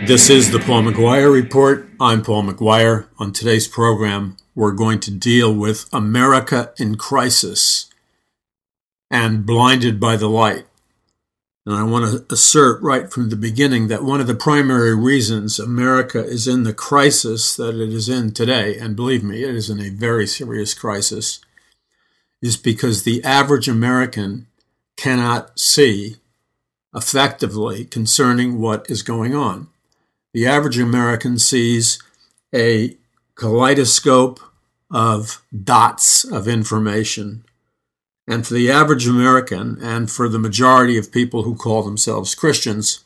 This is the Paul McGuire Report. I'm Paul McGuire. On today's program, we're going to deal with America in crisis and blinded by the light. And I want to assert right from the beginning that one of the primary reasons America is in the crisis that it is in today, and believe me, it is in a very serious crisis, is because the average American cannot see effectively concerning what is going on. The average American sees a kaleidoscope of dots of information. And for the average American, and for the majority of people who call themselves Christians,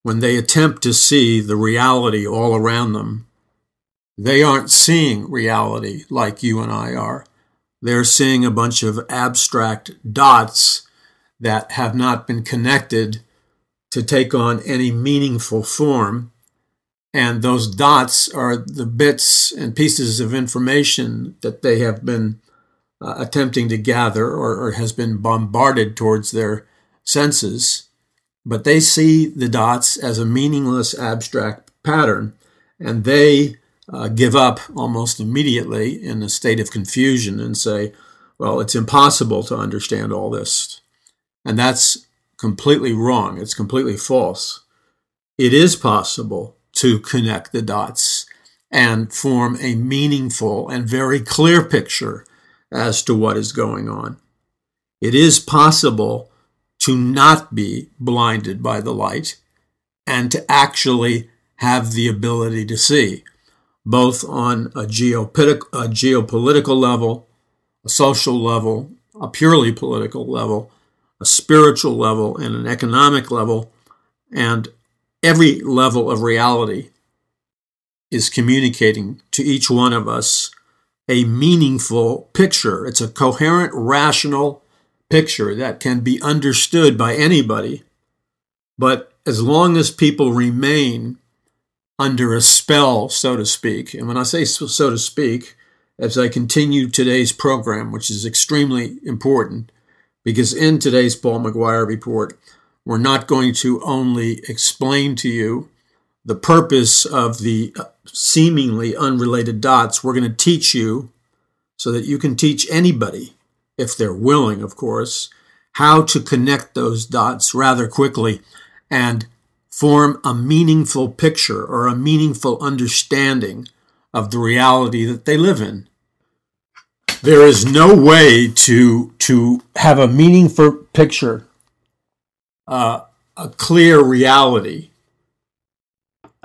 when they attempt to see the reality all around them, they aren't seeing reality like you and I are. They're seeing a bunch of abstract dots that have not been connected to take on any meaningful form. And those dots are the bits and pieces of information that they have been attempting to gather or has been bombarded towards their senses. But they see the dots as a meaningless abstract pattern, and they give up almost immediately in a state of confusion and say, well, it's impossible to understand all this. And that's completely wrong. It's completely false. It is possible to connect the dots and form a meaningful and very clear picture as to what is going on. It is possible to not be blinded by the light and to actually have the ability to see, both on a geopolitical level, a social level, a purely political level, a spiritual level, and an economic level, and every level of reality is communicating to each one of us a meaningful picture. It's a coherent, rational picture that can be understood by anybody. But as long as people remain under a spell, so to speak, and when I say so to speak, as I continue today's program, which is extremely important, because in today's Paul McGuire Report, we're not going to only explain to you the purpose of the seemingly unrelated dots. We're going to teach you, so that you can teach anybody, if they're willing, of course, how to connect those dots rather quickly and form a meaningful picture or a meaningful understanding of the reality that they live in. There is no way to have a meaningful picture, a clear reality,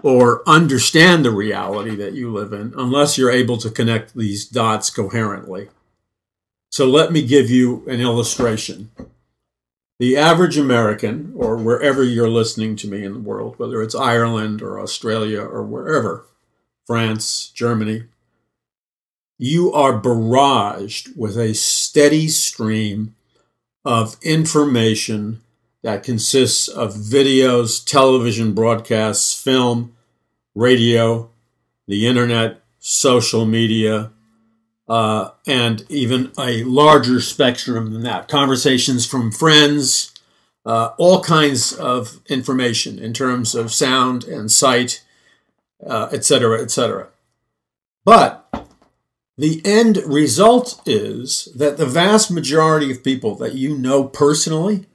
or understand the reality that you live in unless you're able to connect these dots coherently. So let me give you an illustration. The average American, or wherever you're listening to me in the world, whether it's Ireland or Australia or wherever, France, Germany, you are barraged with a steady stream of information that consists of videos, television broadcasts, film, radio, the internet, social media, and even a larger spectrum than that. Conversations from friends, all kinds of information in terms of sound and sight, etc., etc. But the end result is that the vast majority of people that you know personally,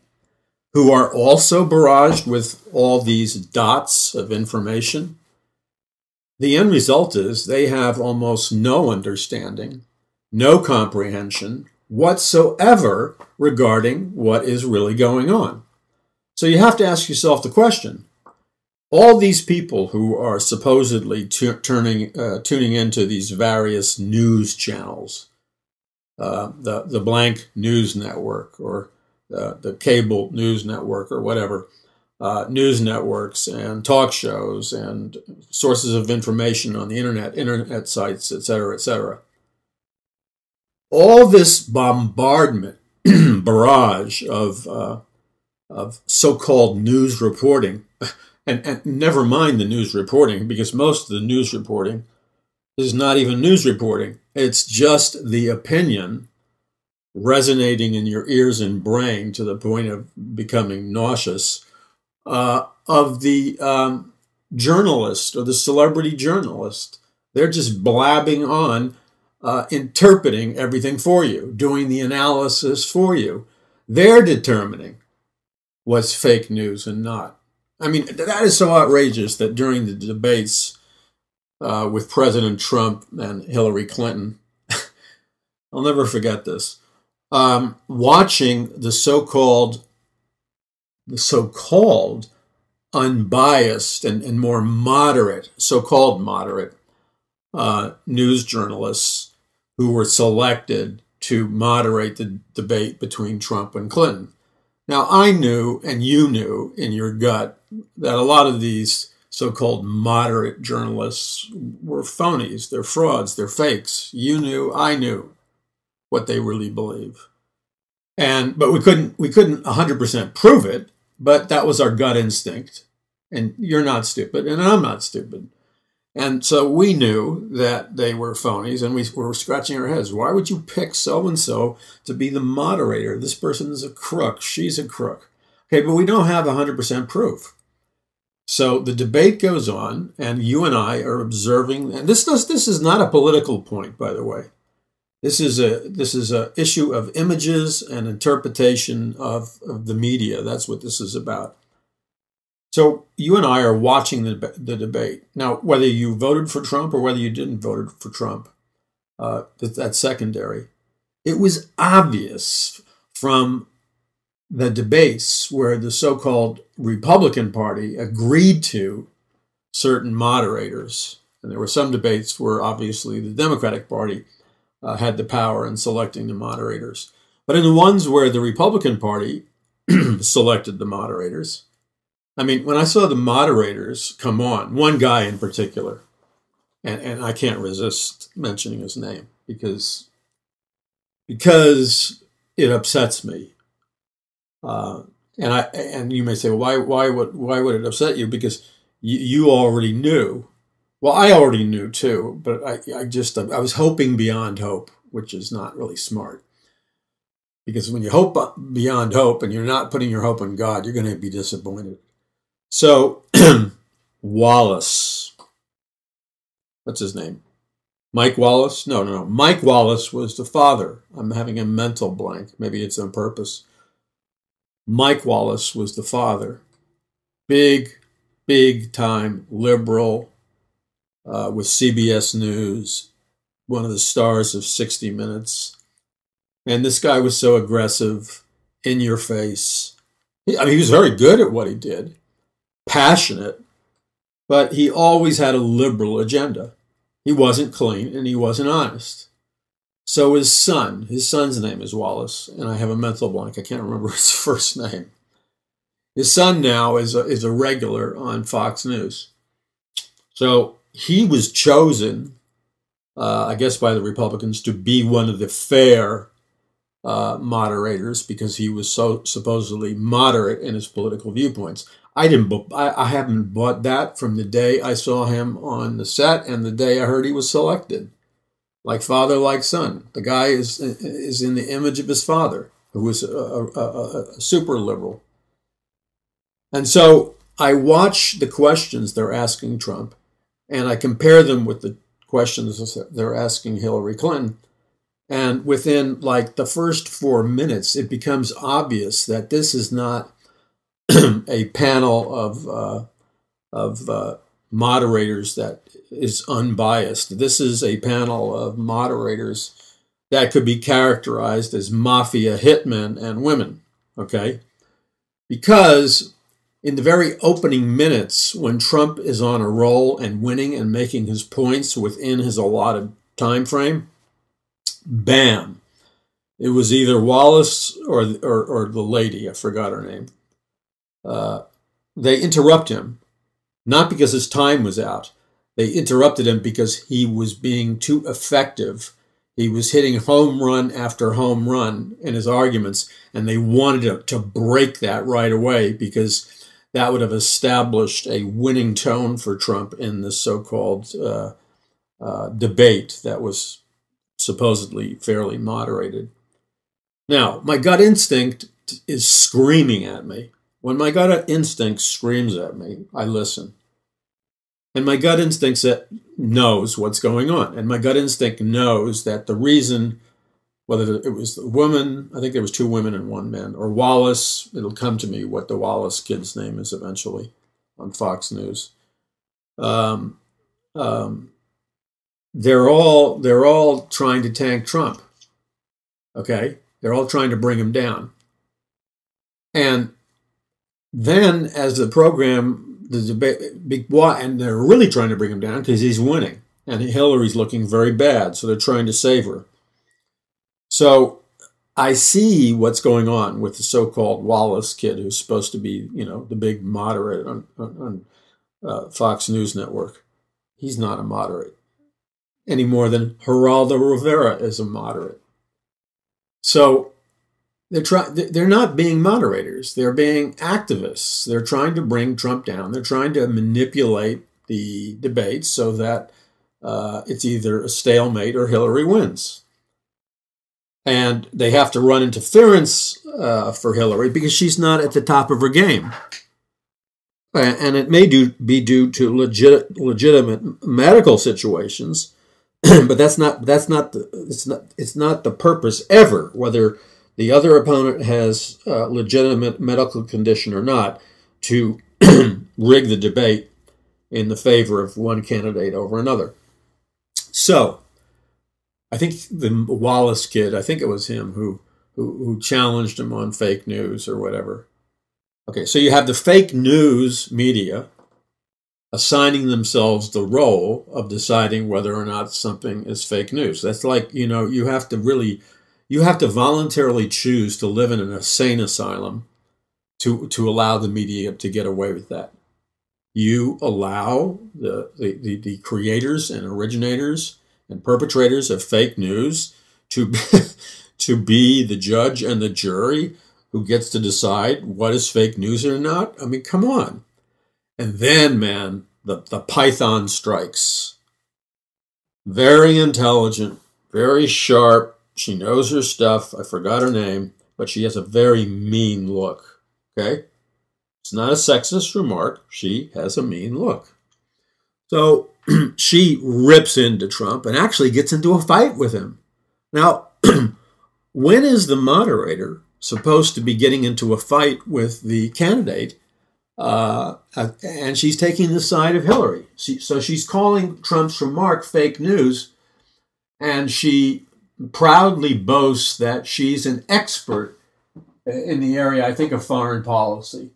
who are also barraged with all these dots of information, the end result is they have almost no understanding, no comprehension whatsoever regarding what is really going on. So you have to ask yourself the question, all these people who are supposedly tuning into these various news channels, the blank news network or the cable news network or whatever, news networks and talk shows and sources of information on the internet sites, etc., etc. All this bombardment, barrage of so-called news reporting, and never mind the news reporting, because most of the news reporting is not even news reporting. It's just the opinion resonating in your ears and brain to the point of becoming nauseous of the journalist or the celebrity journalist. They're just blabbing on, interpreting everything for you, doing the analysis for you. They're determining what's fake news and not. I mean, that is so outrageous that during the debates with President Trump and Hillary Clinton, I'll never forget this, watching the so-called unbiased and more moderate, so-called moderate news journalists who were selected to moderate the debate between Trump and Clinton. Now, I knew, and you knew in your gut, that a lot of these so-called moderate journalists were phonies, they're frauds, they're fakes. You knew, I knew what they really believe. But we couldn't 100% prove it, but that was our gut instinct. And you're not stupid, and I'm not stupid. And so we knew that they were phonies, and we were scratching our heads. Why would you pick so-and-so to be the moderator? This person is a crook. She's a crook. Okay, but we don't have 100% proof. So the debate goes on, and you and I are observing. And this is not a political point, by the way. This is a issue of images and interpretation of the media. That's what this is about. So you and I are watching the debate. Now, whether you voted for Trump or whether you didn't vote for Trump, that's secondary. It was obvious from the debates where the so-called Republican Party agreed to certain moderators. And there were some debates where obviously the Democratic Party had the power in selecting the moderators. But in the ones where the Republican Party selected the moderators, I mean, when I saw the moderators come on, one guy in particular, and I can't resist mentioning his name because it upsets me. And you may say, well, why would it upset you? Because you already knew. Well, I already knew too, but I was hoping beyond hope, which is not really smart. Because when you hope beyond hope and you're not putting your hope in God, you're going to be disappointed. So, Wallace, what's his name? Mike Wallace? No. Mike Wallace was the father. I'm having a mental blank. Maybe it's on purpose. Mike Wallace was the father. Big time liberal with CBS News, one of the stars of 60 Minutes. And this guy was so aggressive, in your face. He was very good at what he did. Passionate, but he always had a liberal agenda. He wasn't clean and he wasn't honest. So his son's name is Wallace, and I have a mental blank. I can't remember his first name. His son now is a regular on Fox News. So he was chosen, I guess, by the Republicans to be one of the fair moderators because he was so supposedly moderate in his political viewpoints. I haven't bought that from the day I saw him on the set and the day I heard he was selected. Like father, like son. The guy is in the image of his father, who was a super liberal. And so I watch the questions they're asking Trump, and I compare them with the questions they're asking Hillary Clinton. And within like the first 4 minutes, it becomes obvious that this is not a panel of moderators that is unbiased. This is a panel of moderators that could be characterized as mafia hitmen and women, okay? Because in the very opening minutes, when Trump is on a roll and winning and making his points within his allotted time frame, bam, it was either Wallace or the lady, I forgot her name. They interrupt him, not because his time was out. They interrupted him because he was being too effective. He was hitting home run after home run in his arguments, and they wanted to break that right away because that would have established a winning tone for Trump in this so-called debate that was supposedly fairly moderated. Now, my gut instinct is screaming at me. When my gut instinct screams at me, I listen. And my gut instinct knows what's going on. And my gut instinct knows that the reason, whether it was the woman, I think there was 2 women and 1 man, or Wallace, it'll come to me what the Wallace kid's name is eventually on Fox News. They're all trying to tank Trump. Okay? They're all trying to bring him down. And then as the program, the debate, and they're really trying to bring him down because he's winning. And Hillary's looking very bad, so they're trying to save her. So I see what's going on with the so-called Wallace kid who's supposed to be, the big moderate on Fox News Network. He's not a moderate any more than Geraldo Rivera is a moderate. So they're not being moderators. They're being activists. They're trying to bring Trump down. They're trying to manipulate the debates so that it's either a stalemate or Hillary wins. And they have to run interference for Hillary because she's not at the top of her game. And it may be due to legitimate medical situations, but it's not the purpose ever, whether the other opponent has a legitimate medical condition or not, to rig the debate in the favor of one candidate over another. So I think the Wallace kid, I think it was him who challenged him on fake news or whatever. Okay, so you have the fake news media assigning themselves the role of deciding whether or not something is fake news. That's like, you have to voluntarily choose to live in an insane asylum to allow the media to get away with that. You allow the creators and originators and perpetrators of fake news to to be the judge and the jury who gets to decide what is fake news or not. I mean, come on. And then, man, the python strikes. Very intelligent, very sharp. She knows her stuff. I forgot her name, but she has a very mean look. Okay? It's not a sexist remark. She has a mean look. So she rips into Trump and actually gets into a fight with him. Now, when is the moderator supposed to be getting into a fight with the candidate? And she's taking the side of Hillary. So she's calling Trump's remark fake news, and she proudly boasts that she's an expert in the area, I think, of foreign policy.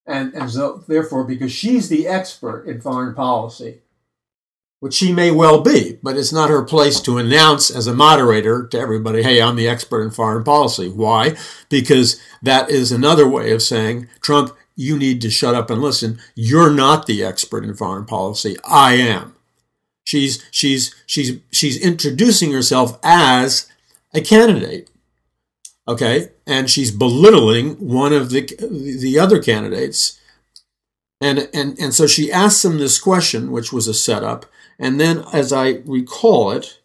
And so, therefore, because she's the expert in foreign policy, which she may well be, but it's not her place to announce as a moderator to everybody, hey, I'm the expert in foreign policy. Why? Because that is another way of saying, Trump, you need to shut up and listen. You're not the expert in foreign policy. I am. She's introducing herself as a candidate. Okay, and she's belittling one of the other candidates, and so she asks him this question, which was a setup, and then, as I recall it,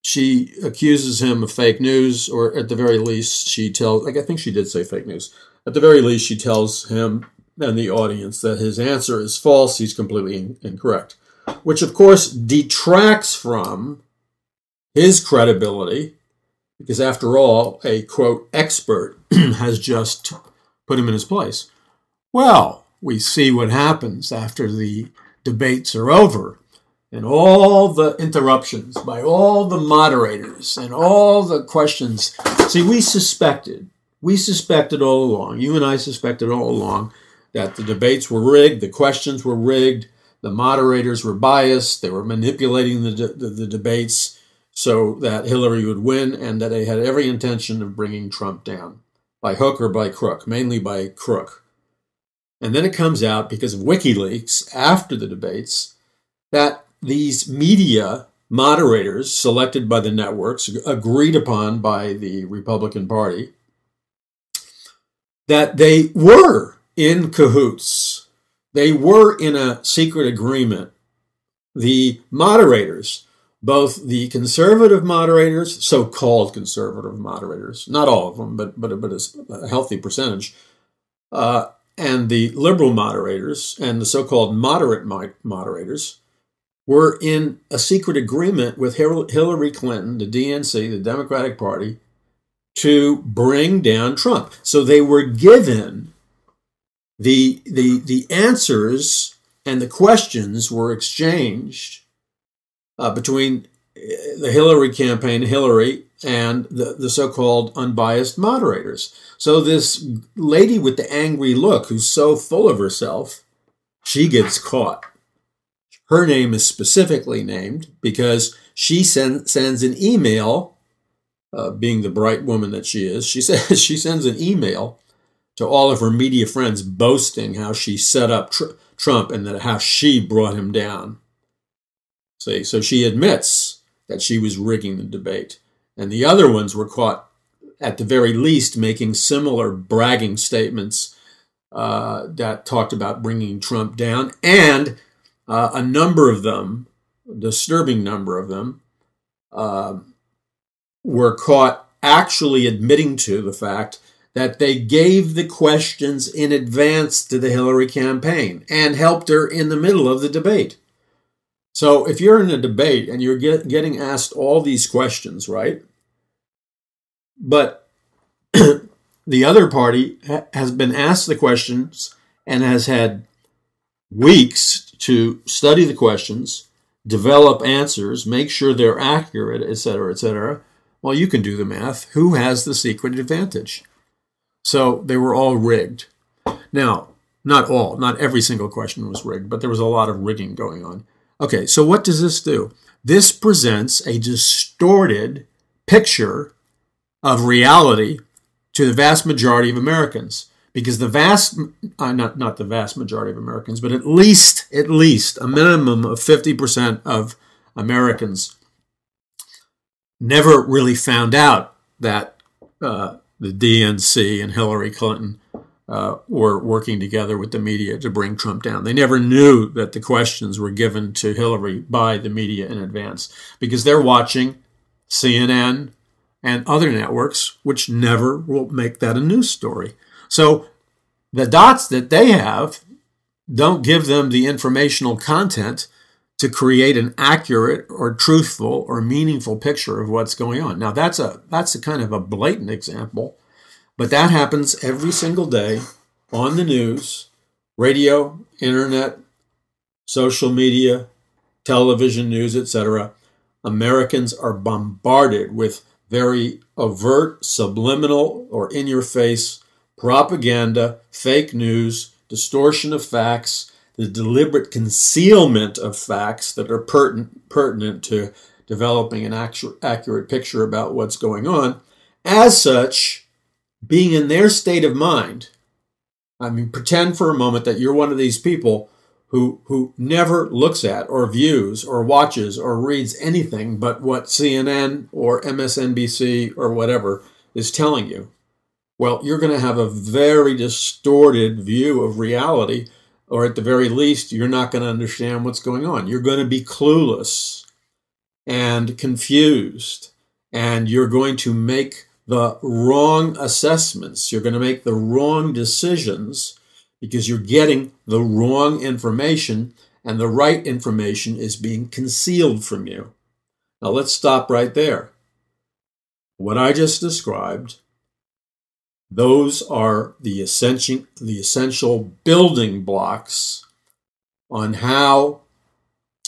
she accuses him of fake news, or at the very least, she tells, I think she did say fake news. At the very least, she tells him and the audience that his answer is false. He's completely incorrect, which of course detracts from his credibility. Because after all, a, quote, expert has just put him in his place. Well, we see what happens after the debates are over and all the interruptions by all the moderators and all the questions. See, we suspected all along, you and I suspected all along, that the debates were rigged, the questions were rigged, the moderators were biased, they were manipulating the debates so that Hillary would win, and that they had every intention of bringing Trump down, by hook or by crook, mainly by crook. And then it comes out, because of WikiLeaks, after the debates, that these media moderators selected by the networks, agreed upon by the Republican Party, that they were in cahoots. They were in a secret agreement. The moderators, both the conservative moderators, so-called conservative moderators, not all of them, but a healthy percentage, and the liberal moderators and the so-called moderate moderators were in a secret agreement with Hillary Clinton, the DNC, the Democratic Party, to bring down Trump. So they were given the answers, and the questions were exchanged between the Hillary campaign, Hillary, and the so-called unbiased moderators. So this lady with the angry look, who's so full of herself, she gets caught. Her name is specifically named because she sends an email, being the bright woman that she is, she sends an email to all of her media friends boasting how she set up Trump and how she brought him down. See, so she admits that she was rigging the debate. And the other ones were caught, at the very least, making similar bragging statements that talked about bringing Trump down. And a number of them, a disturbing number of them, were caught actually admitting to the fact that they gave the questions in advance to the Hillary campaign and helped her in the middle of the debate. So if you're in a debate and you're getting asked all these questions, right? But the other party has been asked the questions and has had weeks to study the questions, develop answers, make sure they're accurate, etc., etc. Well, you can do the math. Who has the secret advantage? So they were all rigged. Now, not every single question was rigged, but there was a lot of rigging going on. Okay, so what does this do? This presents a distorted picture of reality to the vast majority of Americans, because the not the vast majority of Americans, but at least a minimum of 50% of Americans never really found out that the DNC and Hillary Clinton were working together with the media to bring Trump down. They never knew that the questions were given to Hillary by the media in advance, because they're watching CNN and other networks, which never will make that a news story. So the dots that they have don't give them the informational content to create an accurate or truthful or meaningful picture of what's going on. Now, that's a kind of a blatant example, but that happens every single day on the news, radio, internet, social media, television news, etc. Americans are bombarded with very overt, subliminal, or in-your-face propaganda, fake news, distortion of facts, the deliberate concealment of facts that are pertinent to developing an accurate picture about what's going on. As such, being in their state of mind, I mean, pretend for a moment that you're one of these people who never looks at or views or watches or reads anything but what CNN or MSNBC or whatever is telling you. Well, you're going to have a very distorted view of reality, or at the very least, you're not going to understand what's going on. You're going to be clueless and confused, and you're going to make the wrong assessments. You're going to make the wrong decisions because you're getting the wrong information, and the right information is being concealed from you. Now, let's stop right there. What I just described, those are the essential building blocks on how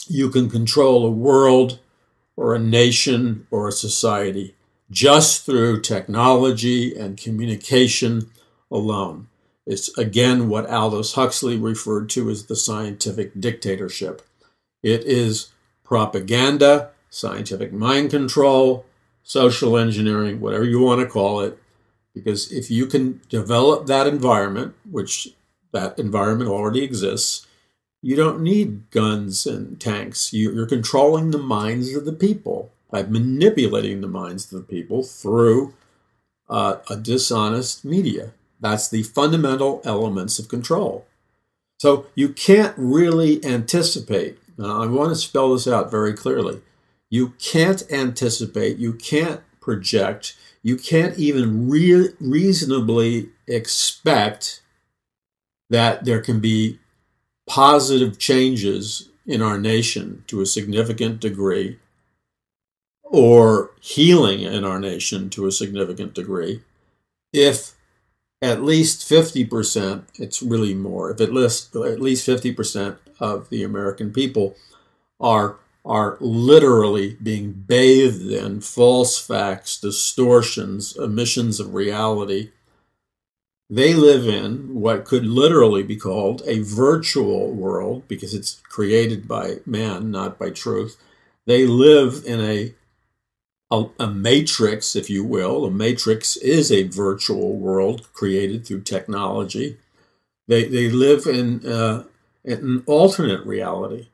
you can control a world or a nation or a society just through technology and communication alone. It's, again, what Aldous Huxley referred to as the scientific dictatorship. It is propaganda, scientific mind control, social engineering, whatever you want to call it. Because if you can develop that environment, which that environment already exists, you don't need guns and tanks. You're controlling the minds of the people by manipulating the minds of the people through a dishonest media. That's the fundamental elements of control. So you can't really anticipate. Now, I want to spell this out very clearly. You can't anticipate, you can't project, you can't even reasonably expect that there can be positive changes in our nation to a significant degree, or healing in our nation to a significant degree, if at least 50%, it's really more, if at least 50% of the American people are literally being bathed in false facts, distortions, omissions of reality. They live in what could literally be called a virtual world, because it's created by man, not by truth. They live in a matrix, if you will. A matrix is a virtual world created through technology. They live in an alternate reality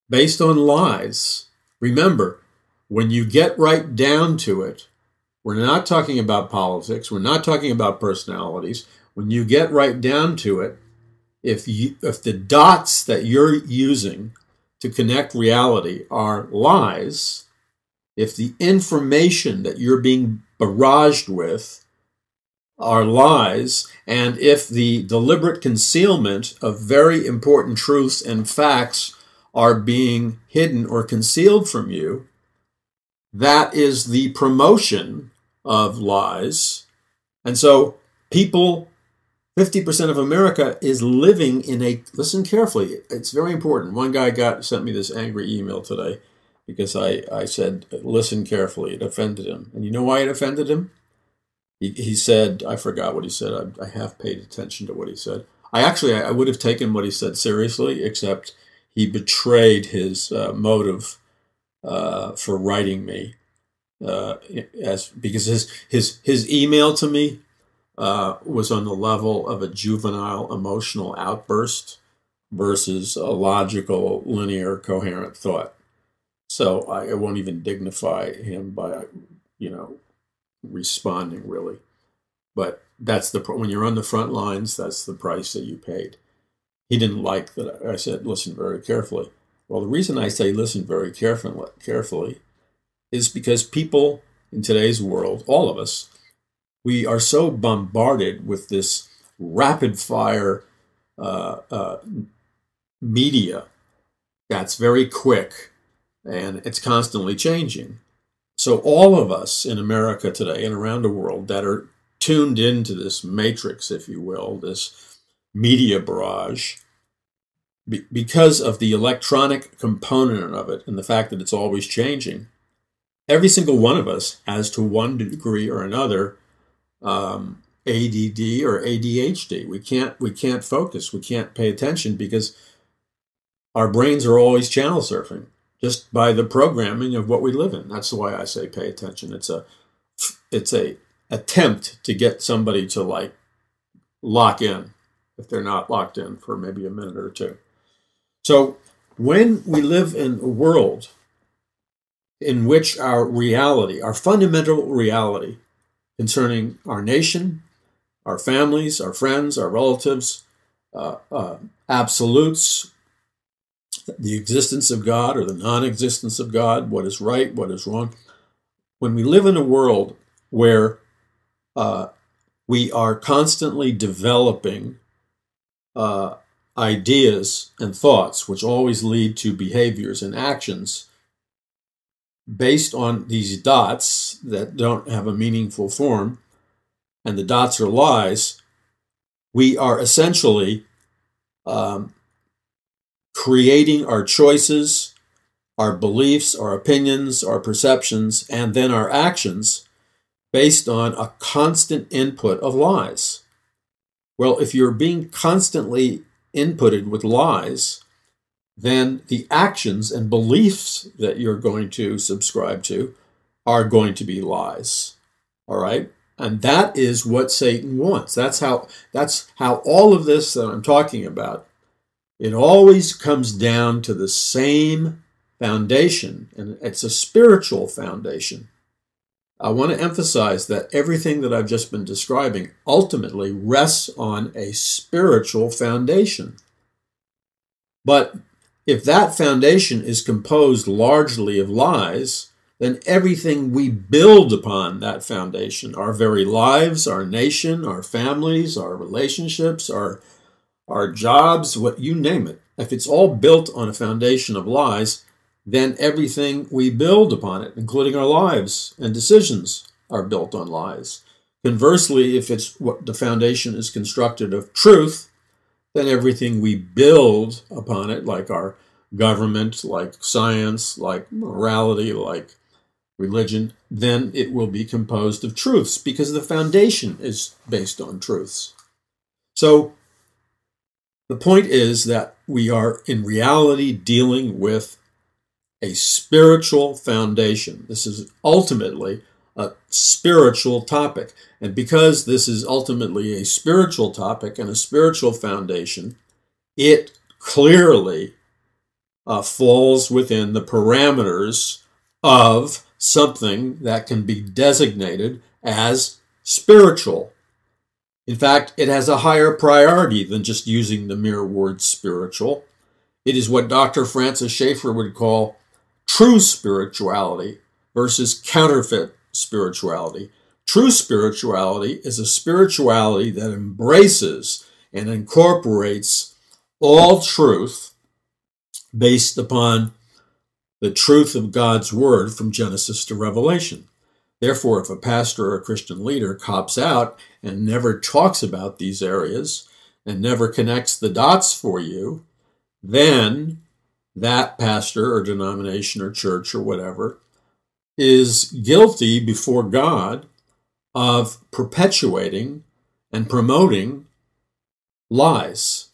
based on lies. Remember, when you get right down to it, we're not talking about politics. We're not talking about personalities. When you get right down to it, if the dots that you're using to connect reality are lies, if the information that you're being barraged with are lies, and if the deliberate concealment of very important truths and facts are being hidden or concealed from you, that is the promotion of lies. And so people, 50% of America is living in a, listen carefully, it's very important. One guy sent me this angry email today because I said, listen carefully. It offended him. And you know why it offended him? He said, I forgot what he said. I have paid attention to what he said. I would have taken what he said seriously, except he betrayed his motive for writing me, because his email to me was on the level of a juvenile emotional outburst versus a logical, linear, coherent thought. So I won't even dignify him by, responding really. But that's when you're on the front lines, that's the price that you paid. He didn't like that I said, listen very carefully. Well, the reason I say listen very carefully is because people in today's world, all of us, we are so bombarded with this rapid fire media that's very quick and it's constantly changing. So all of us in America today and around the world that are tuned into this matrix, if you will, this media barrage, because of the electronic component of it and the fact that it's always changing, every single one of us has, to one degree or another, ADD or ADHD. We can't focus. We can't pay attention because our brains are always channel surfing just by the programming of what we live in. That's why I say pay attention. It's a attempt to get somebody to lock in if they're not locked in for maybe a minute or two. So when we live in a world in which our reality, our fundamental reality concerning our nation, our families, our friends, our relatives, absolutes, the existence of God or the non-existence of God, what is right, what is wrong. When we live in a world where we are constantly developing ideas and thoughts, which always lead to behaviors and actions based on these dots that don't have a meaningful form, and the dots are lies, we are essentially creating our choices, our beliefs, our opinions, our perceptions, and then our actions based on a constant input of lies. Well, if you're being constantly inputted with lies, then the actions and beliefs that you're going to subscribe to are going to be lies. All right? And that is what Satan wants. That's how all of this that I'm talking about, it always comes down to the same foundation, and it's a spiritual foundation. I want to emphasize that everything that I've just been describing ultimately rests on a spiritual foundation. But if that foundation is composed largely of lies, then everything we build upon that foundation, our very lives, our nation, our families, our relationships, our our jobs, what you name it. If it's all built on a foundation of lies, then everything we build upon it, including our lives and decisions, are built on lies. Conversely, if it's what the foundation is constructed of truth, then everything we build upon it, like our government, like science, like morality, like religion, then it will be composed of truths because the foundation is based on truths. So the point is that we are in reality dealing with a spiritual foundation. This is ultimately a spiritual topic. And because this is ultimately a spiritual topic and a spiritual foundation, it clearly falls within the parameters of something that can be designated as spiritual. In fact, it has a higher priority than just using the mere word spiritual. It is what Dr. Francis Schaeffer would call true spirituality versus counterfeit spirituality. True spirituality is a spirituality that embraces and incorporates all truth based upon the truth of God's word from Genesis to Revelation. Therefore, if a pastor or a Christian leader cops out and never talks about these areas and never connects the dots for you, then that pastor or denomination or church or whatever is guilty before God of perpetuating and promoting lies.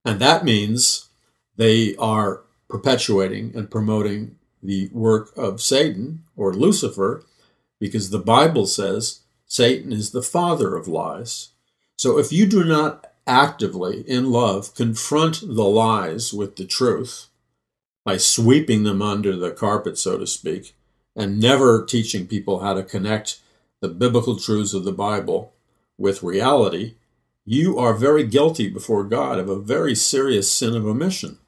And that means they are perpetuating and promoting the work of Satan or Lucifer, because the Bible says Satan is the father of lies. So if you do not actively, in love, confront the lies with the truth by sweeping them under the carpet, so to speak, and never teaching people how to connect the biblical truths of the Bible with reality, you are very guilty before God of a very serious sin of omission.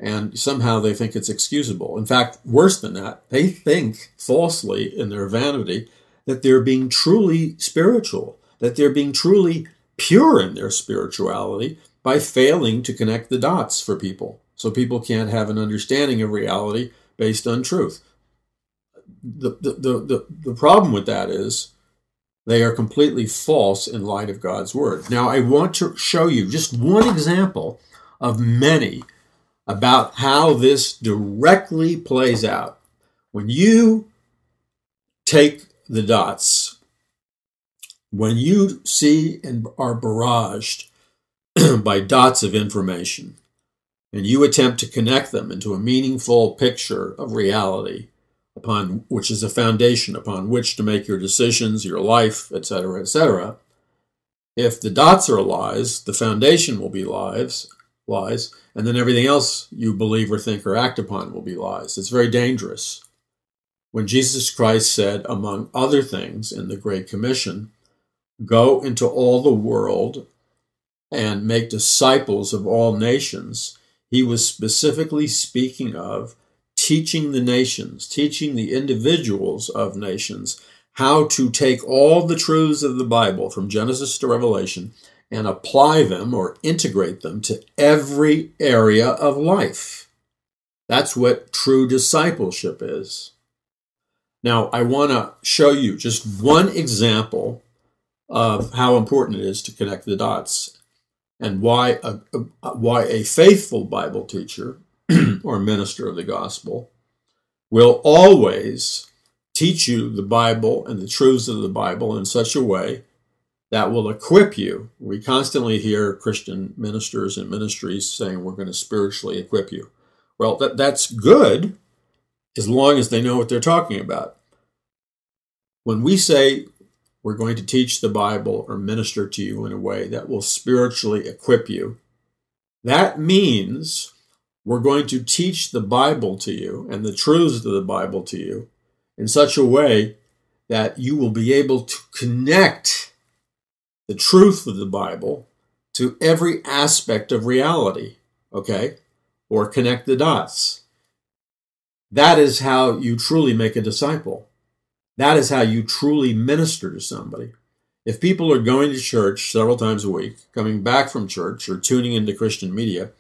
And somehow they think it's excusable. In fact, worse than that, they think falsely in their vanity that they're being truly spiritual, that they're being truly pure in their spirituality by failing to connect the dots for people. So people can't have an understanding of reality based on truth. The problem with that is they are completely false in light of God's word. Now, I want to show you just one example of many about how this directly plays out. When you take the dots, when you see and are barraged by dots of information, and you attempt to connect them into a meaningful picture of reality, upon which is a foundation upon which to make your decisions, your life, etc., etc., if the dots are lies, the foundation will be lies, and then everything else you believe or think or act upon will be lies. It's very dangerous. When Jesus Christ said, among other things in the Great Commission, go into all the world and make disciples of all nations, he was specifically speaking of teaching the nations, teaching the individuals of nations how to take all the truths of the Bible from Genesis to Revelation and apply them or integrate them to every area of life. That's what true discipleship is. Now, I want to show you just one example of how important it is to connect the dots and why a faithful Bible teacher or minister of the gospel will always teach you the Bible and the truths of the Bible in such a way that will equip you. We constantly hear Christian ministers and ministries saying we're going to spiritually equip you. Well, that's good as long as they know what they're talking about. When we say we're going to teach the Bible or minister to you in a way that will spiritually equip you, that means we're going to teach the Bible to you and the truths of the Bible to you in such a way that you will be able to connect the truth of the Bible to every aspect of reality, okay? Or connect the dots. That is how you truly make a disciple. That is how you truly minister to somebody. If people are going to church several times a week, coming back from church, or tuning into Christian media,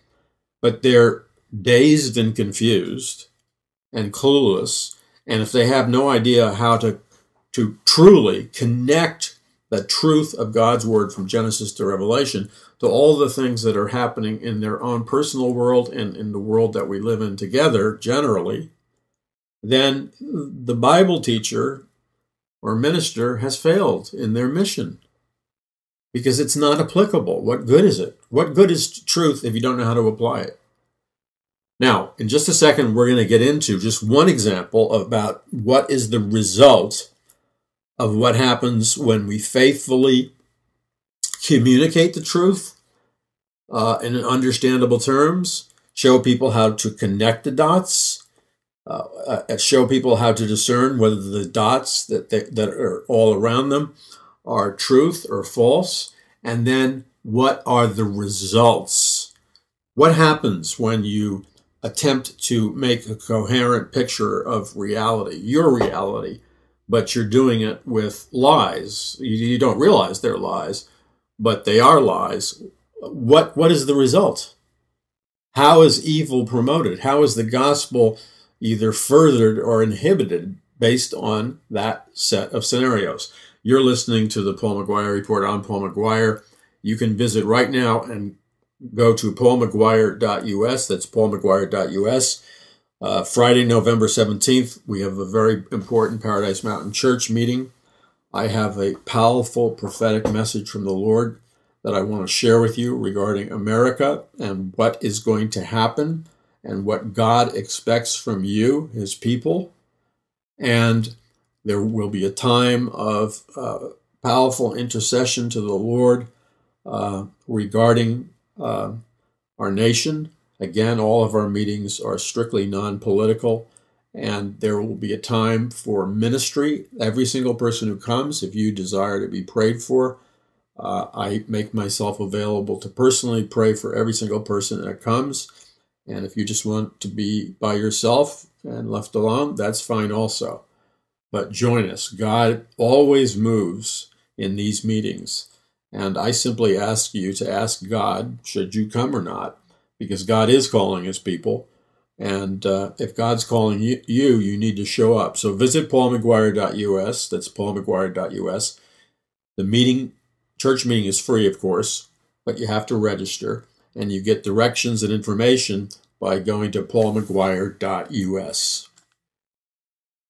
but they're dazed and confused and clueless, and if they have no idea how to truly connect the truth of God's word from Genesis to Revelation to all the things that are happening in their own personal world and in the world that we live in together generally, then the Bible teacher or minister has failed in their mission, because it's not applicable. What good is it? What good is truth if you don't know how to apply it? Now, in just a second, we're going to get into just one example about what is the result of what happens when we faithfully communicate the truth in understandable terms, show people how to connect the dots, show people how to discern whether the dots that are all around them are truth or false, and then what are the results? What happens when you attempt to make a coherent picture of reality, your reality, but you're doing it with lies? You don't realize they're lies, but they are lies. What is the result? How is evil promoted? How is the gospel either furthered or inhibited based on that set of scenarios? You're listening to the Paul McGuire Report. I'm Paul McGuire. You can visit right now and go to paulmcguire.us. That's paulmcguire.us. Friday, November 17th, we have a very important Paradise Mountain Church meeting. I have a powerful prophetic message from the Lord that I want to share with you regarding America and what is going to happen and what God expects from you, his people. And there will be a time of powerful intercession to the Lord regarding our nation. Again, all of our meetings are strictly non-political, and there will be a time for ministry. Every single person who comes, if you desire to be prayed for, I make myself available to personally pray for every single person that comes. And if you just want to be by yourself and left alone, that's fine also. But join us. God always moves in these meetings. And I simply ask you to ask God, should you come or not? Because God is calling his people. And if God's calling you, you need to show up. So visit paulmcguire.us. That's paulmcguire.us. The church meeting is free, of course, but you have to register. And you get directions and information by going to paulmcguire.us.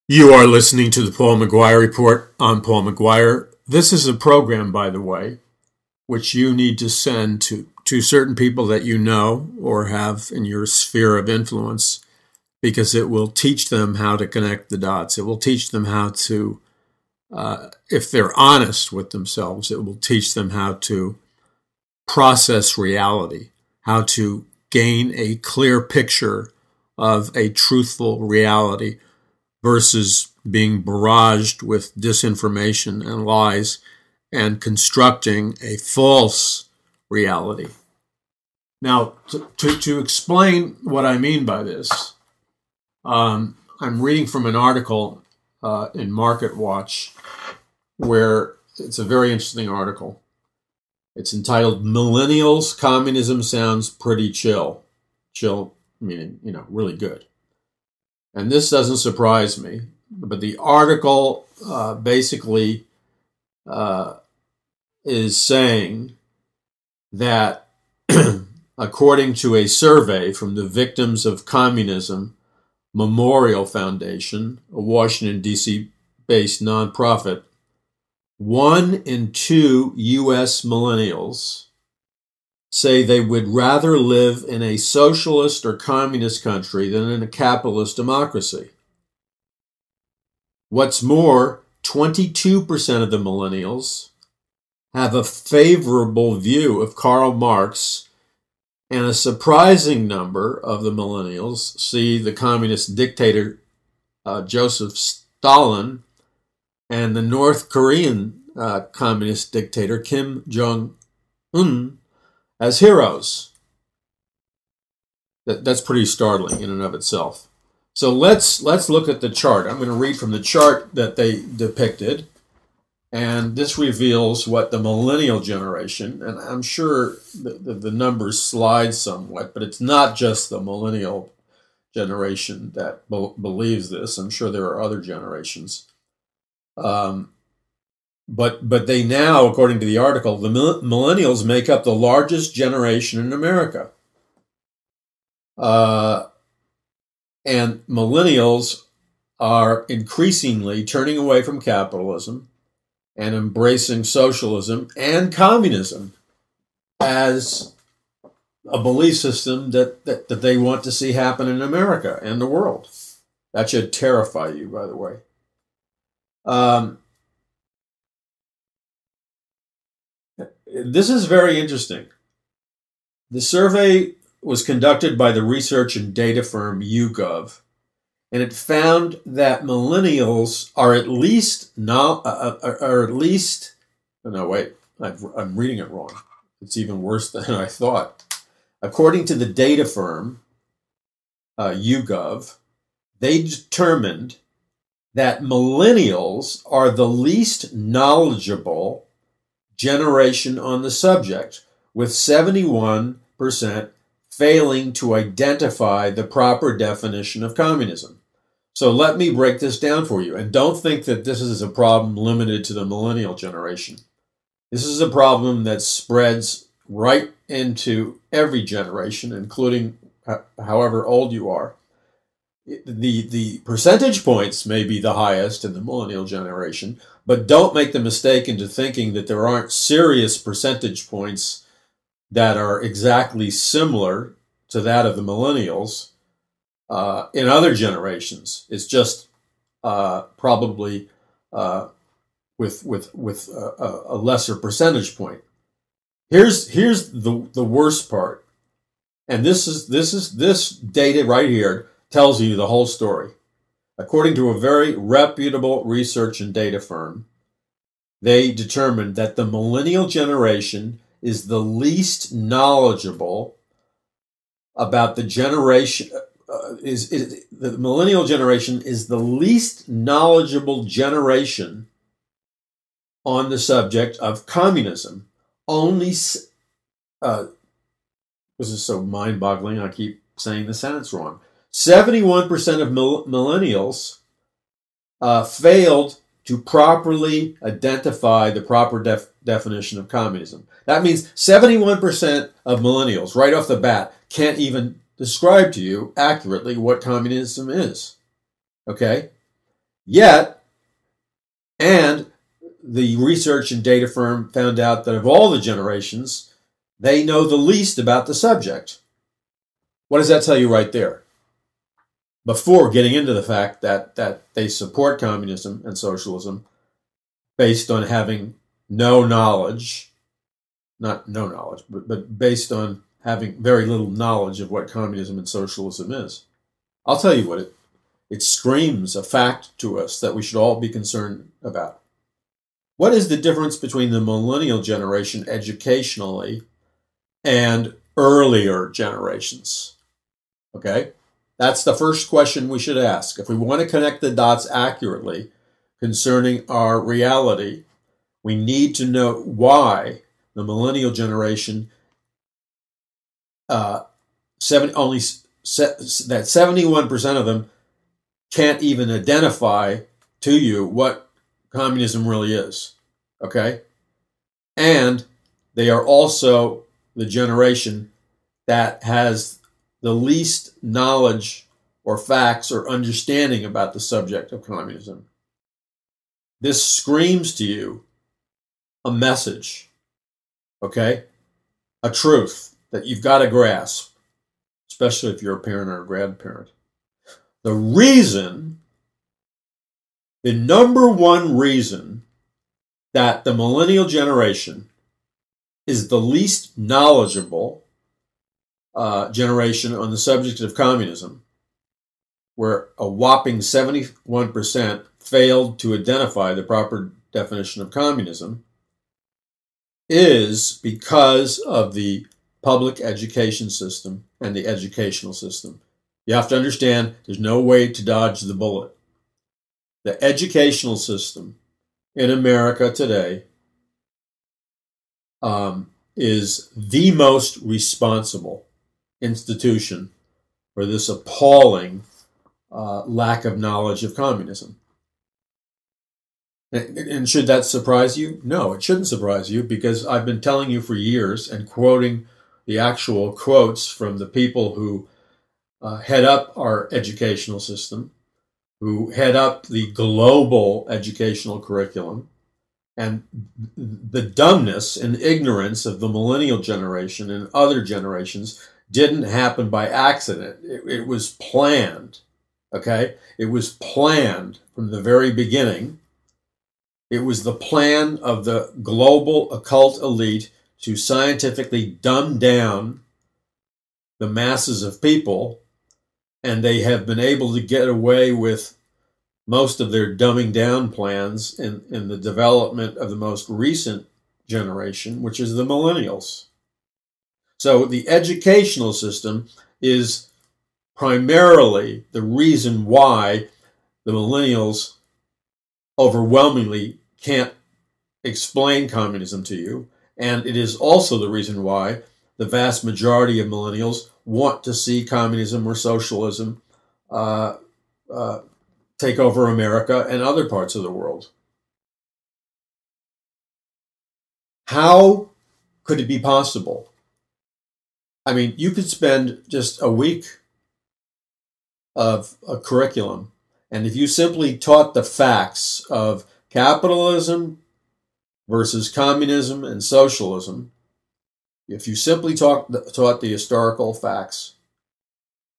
You are listening to the Paul McGuire Report. I'm Paul McGuire. This is a program, by the way, which you need to send to certain people that you know or have in your sphere of influence, because it will teach them how to connect the dots. It will teach them how to, if they're honest with themselves, it will teach them how to process reality, how to gain a clear picture of a truthful reality versus being barraged with disinformation and lies and constructing a false reality. Now, to explain what I mean by this, I'm reading from an article in Market Watch where it's a very interesting article. It's entitled, "Millennials, Communism Sounds Pretty Chill." Chill meaning, really good. And this doesn't surprise me, but the article basically is saying that according to a survey from the Victims of Communism Memorial Foundation, a Washington, D.C.-based nonprofit, 1 in 2 U.S. millennials say they would rather live in a socialist or communist country than in a capitalist democracy. What's more, 22% of the millennials have a favorable view of Karl Marx, and a surprising number of the millennials see the communist dictator Joseph Stalin and the North Korean communist dictator Kim Jong-un as heroes. That's pretty startling in and of itself. So let's look at the chart. I'm going to read from the chart that they depicted. And this reveals what the millennial generation, and I'm sure the numbers slide somewhat, but it's not just the millennial generation that believes this. I'm sure there are other generations. But they now, according to the article, the millennials make up the largest generation in America. And millennials are increasingly turning away from capitalism and embracing socialism and communism as a belief system that they want to see happen in America and the world. That should terrify you, by the way. This is very interesting. The survey was conducted by the research and data firm YouGov, and it found that millennials are at least no, wait, I'm reading it wrong. It's even worse than I thought. According to the data firm YouGov, they determined that millennials are the least knowledgeable generation on the subject, with 71% failing to identify the proper definition of communism. So let me break this down for you. And don't think that this is a problem limited to the millennial generation. This is a problem that spreads right into every generation, including however old you are. The percentage points may be the highest in the millennial generation, but don't make the mistake into thinking that there aren't serious percentage points that are exactly similar to that of the millennials in other generations. It's just probably with a lesser percentage point. Here's the worst part, and this data right here tells you the whole story. According to a very reputable research and data firm, they determined that the millennial generation is the least knowledgeable about the generation. The millennial generation is the least knowledgeable generation on the subject of communism. Only, this is so mind-boggling, I keep saying the sentence wrong. 71% of millennials failed to properly identify the proper definition of communism. That means 71% of millennials, right off the bat, can't even describe to you accurately what communism is. Okay? Yet, and the research and data firm found out that of all the generations, they know the least about the subject. What does that tell you right there? Before getting into the fact that they support communism and socialism based on having no knowledge, not no knowledge, but based on having very little knowledge of what communism and socialism is. I'll tell you what, it screams a fact to us that we should all be concerned about. What is the difference between the millennial generation educationally and earlier generations? Okay? That's the first question we should ask. If we want to connect the dots accurately concerning our reality, we need to know why the millennial generation that 71% of them can't even identify to you what communism really is. Okay? And they are also the generation that has the least knowledge or facts or understanding about the subject of communism. This screams to you a message, okay? A truth that you've got to grasp, especially if you're a parent or a grandparent. The number one reason that the millennial generation is the least knowledgeable generation on the subject of communism, where a whopping 71% failed to identify the proper definition of communism, is because of the public education system and the educational system. You have to understand there's no way to dodge the bullet. The educational system in America today is the most responsible institution for this appalling lack of knowledge of communism. And should that surprise you? No, it shouldn't surprise you, because I've been telling you for years and quoting the actual quotes from the people who head up our educational system, who head up the global educational curriculum, and the dumbness and ignorance of the millennial generation and other generations didn't happen by accident. It was planned, okay? It was planned from the very beginning. It was the plan of the global occult elite to scientifically dumb down the masses of people, and they have been able to get away with most of their dumbing down plans in the development of the most recent generation, which is the millennials. So the educational system is primarily the reason why the millennials overwhelmingly can't explain communism to you, and it is also the reason why the vast majority of millennials want to see communism or socialism take over America and other parts of the world. How could it be possible? I mean, you could spend just a week of a curriculum, and if you simply taught the facts of capitalism versus communism and socialism, if you simply taught the historical facts,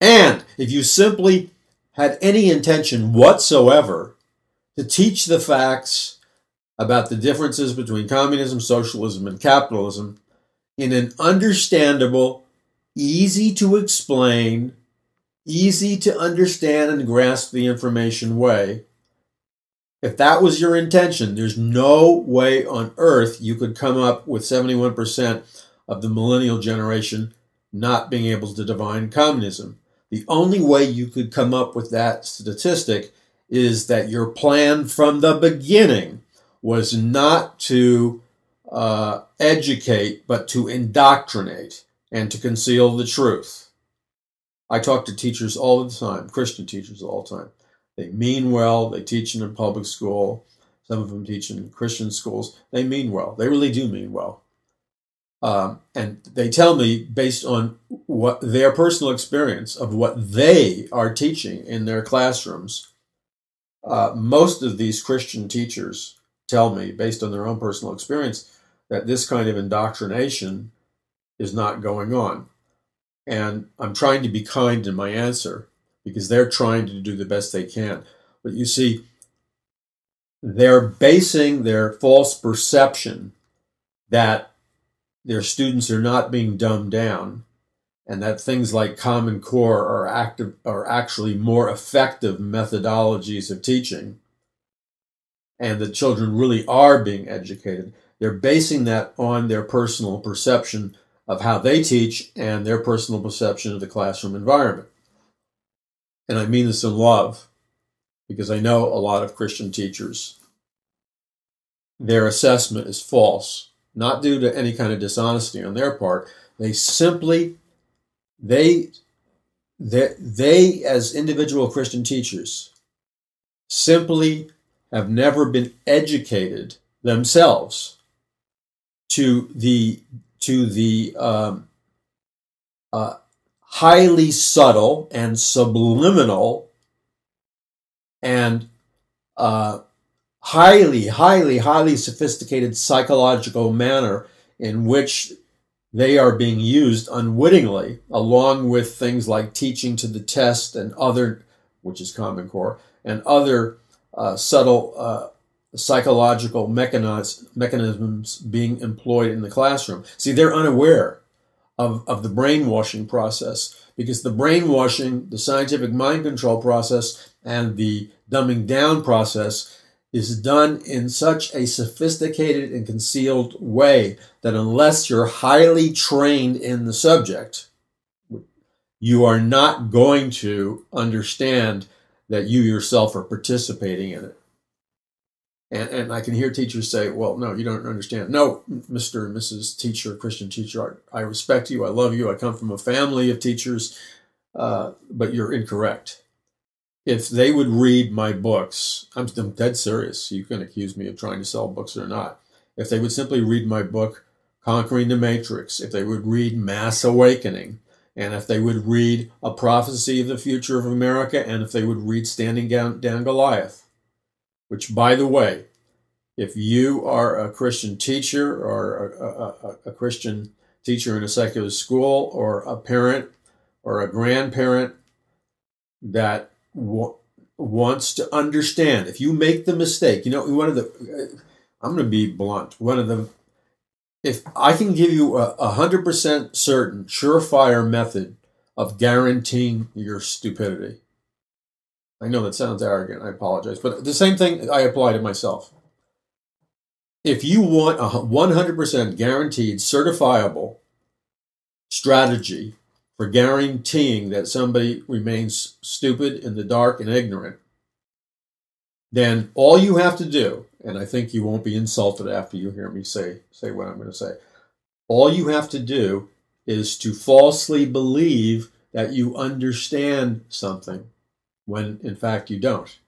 and if you simply had any intention whatsoever to teach the facts about the differences between communism, socialism, and capitalism in an understandable, easy to explain, easy to understand and grasp the information way, if that was your intention, there's no way on earth you could come up with 71% of the millennial generation not being able to define communism. The only way you could come up with that statistic is that your plan from the beginning was not to educate, but to indoctrinate and to conceal the truth. I talk to teachers all the time, Christian teachers all the time. They mean well. They teach in a public school. Some of them teach in Christian schools. They mean well. They really do mean well. And they tell me, based on what their personal experience of what they are teaching in their classrooms, most of these Christian teachers tell me, based on their own personal experience, that this kind of indoctrination is not going on. And I'm trying to be kind in my answer, because they're trying to do the best they can. But you see, they're basing their false perception that their students are not being dumbed down, and that things like Common Core are actually more effective methodologies of teaching, and the children really are being educated. They're basing that on their personal perception of how they teach and their personal perception of the classroom environment. And I mean this in love, because I know a lot of Christian teachers. Their assessment is false, not due to any kind of dishonesty on their part. They simply, they as individual Christian teachers, simply have never been educated themselves to the highly subtle and subliminal and highly sophisticated psychological manner in which they are being used unwittingly, along with things like teaching to the test and other, which is Common Core, and other subtle psychological mechanisms being employed in the classroom. See, they're unaware of the brainwashing process, because the brainwashing, the scientific mind control process, and the dumbing down process is done in such a sophisticated and concealed way that unless you're highly trained in the subject, you are not going to understand that you yourself are participating in it. And I can hear teachers say, well, no, you don't understand. No, Mr. and Mrs. Teacher, Christian teacher, I respect you. I love you. I come from a family of teachers, but you're incorrect. If they would read my books, I'm dead serious. You can accuse me of trying to sell books or not. If they would simply read my book, Conquering the Matrix, if they would read Mass Awakening, and if they would read A Prophecy of the Future of America, and if they would read Standing Down Goliath, which, by the way, if you are a Christian teacher or a Christian teacher in a secular school or a parent or a grandparent that wants to understand, if you make the mistake, I'm going to be blunt, if I can give you a 100% certain, surefire method of guaranteeing your stupidity. I know that sounds arrogant, I apologize, but the same thing I apply to myself. If you want a 100% guaranteed, certifiable strategy for guaranteeing that somebody remains stupid in the dark and ignorant, then all you have to do, and I think you won't be insulted after you hear me say what I'm going to say, all you have to do is to falsely believe that you understand something when in fact you don't.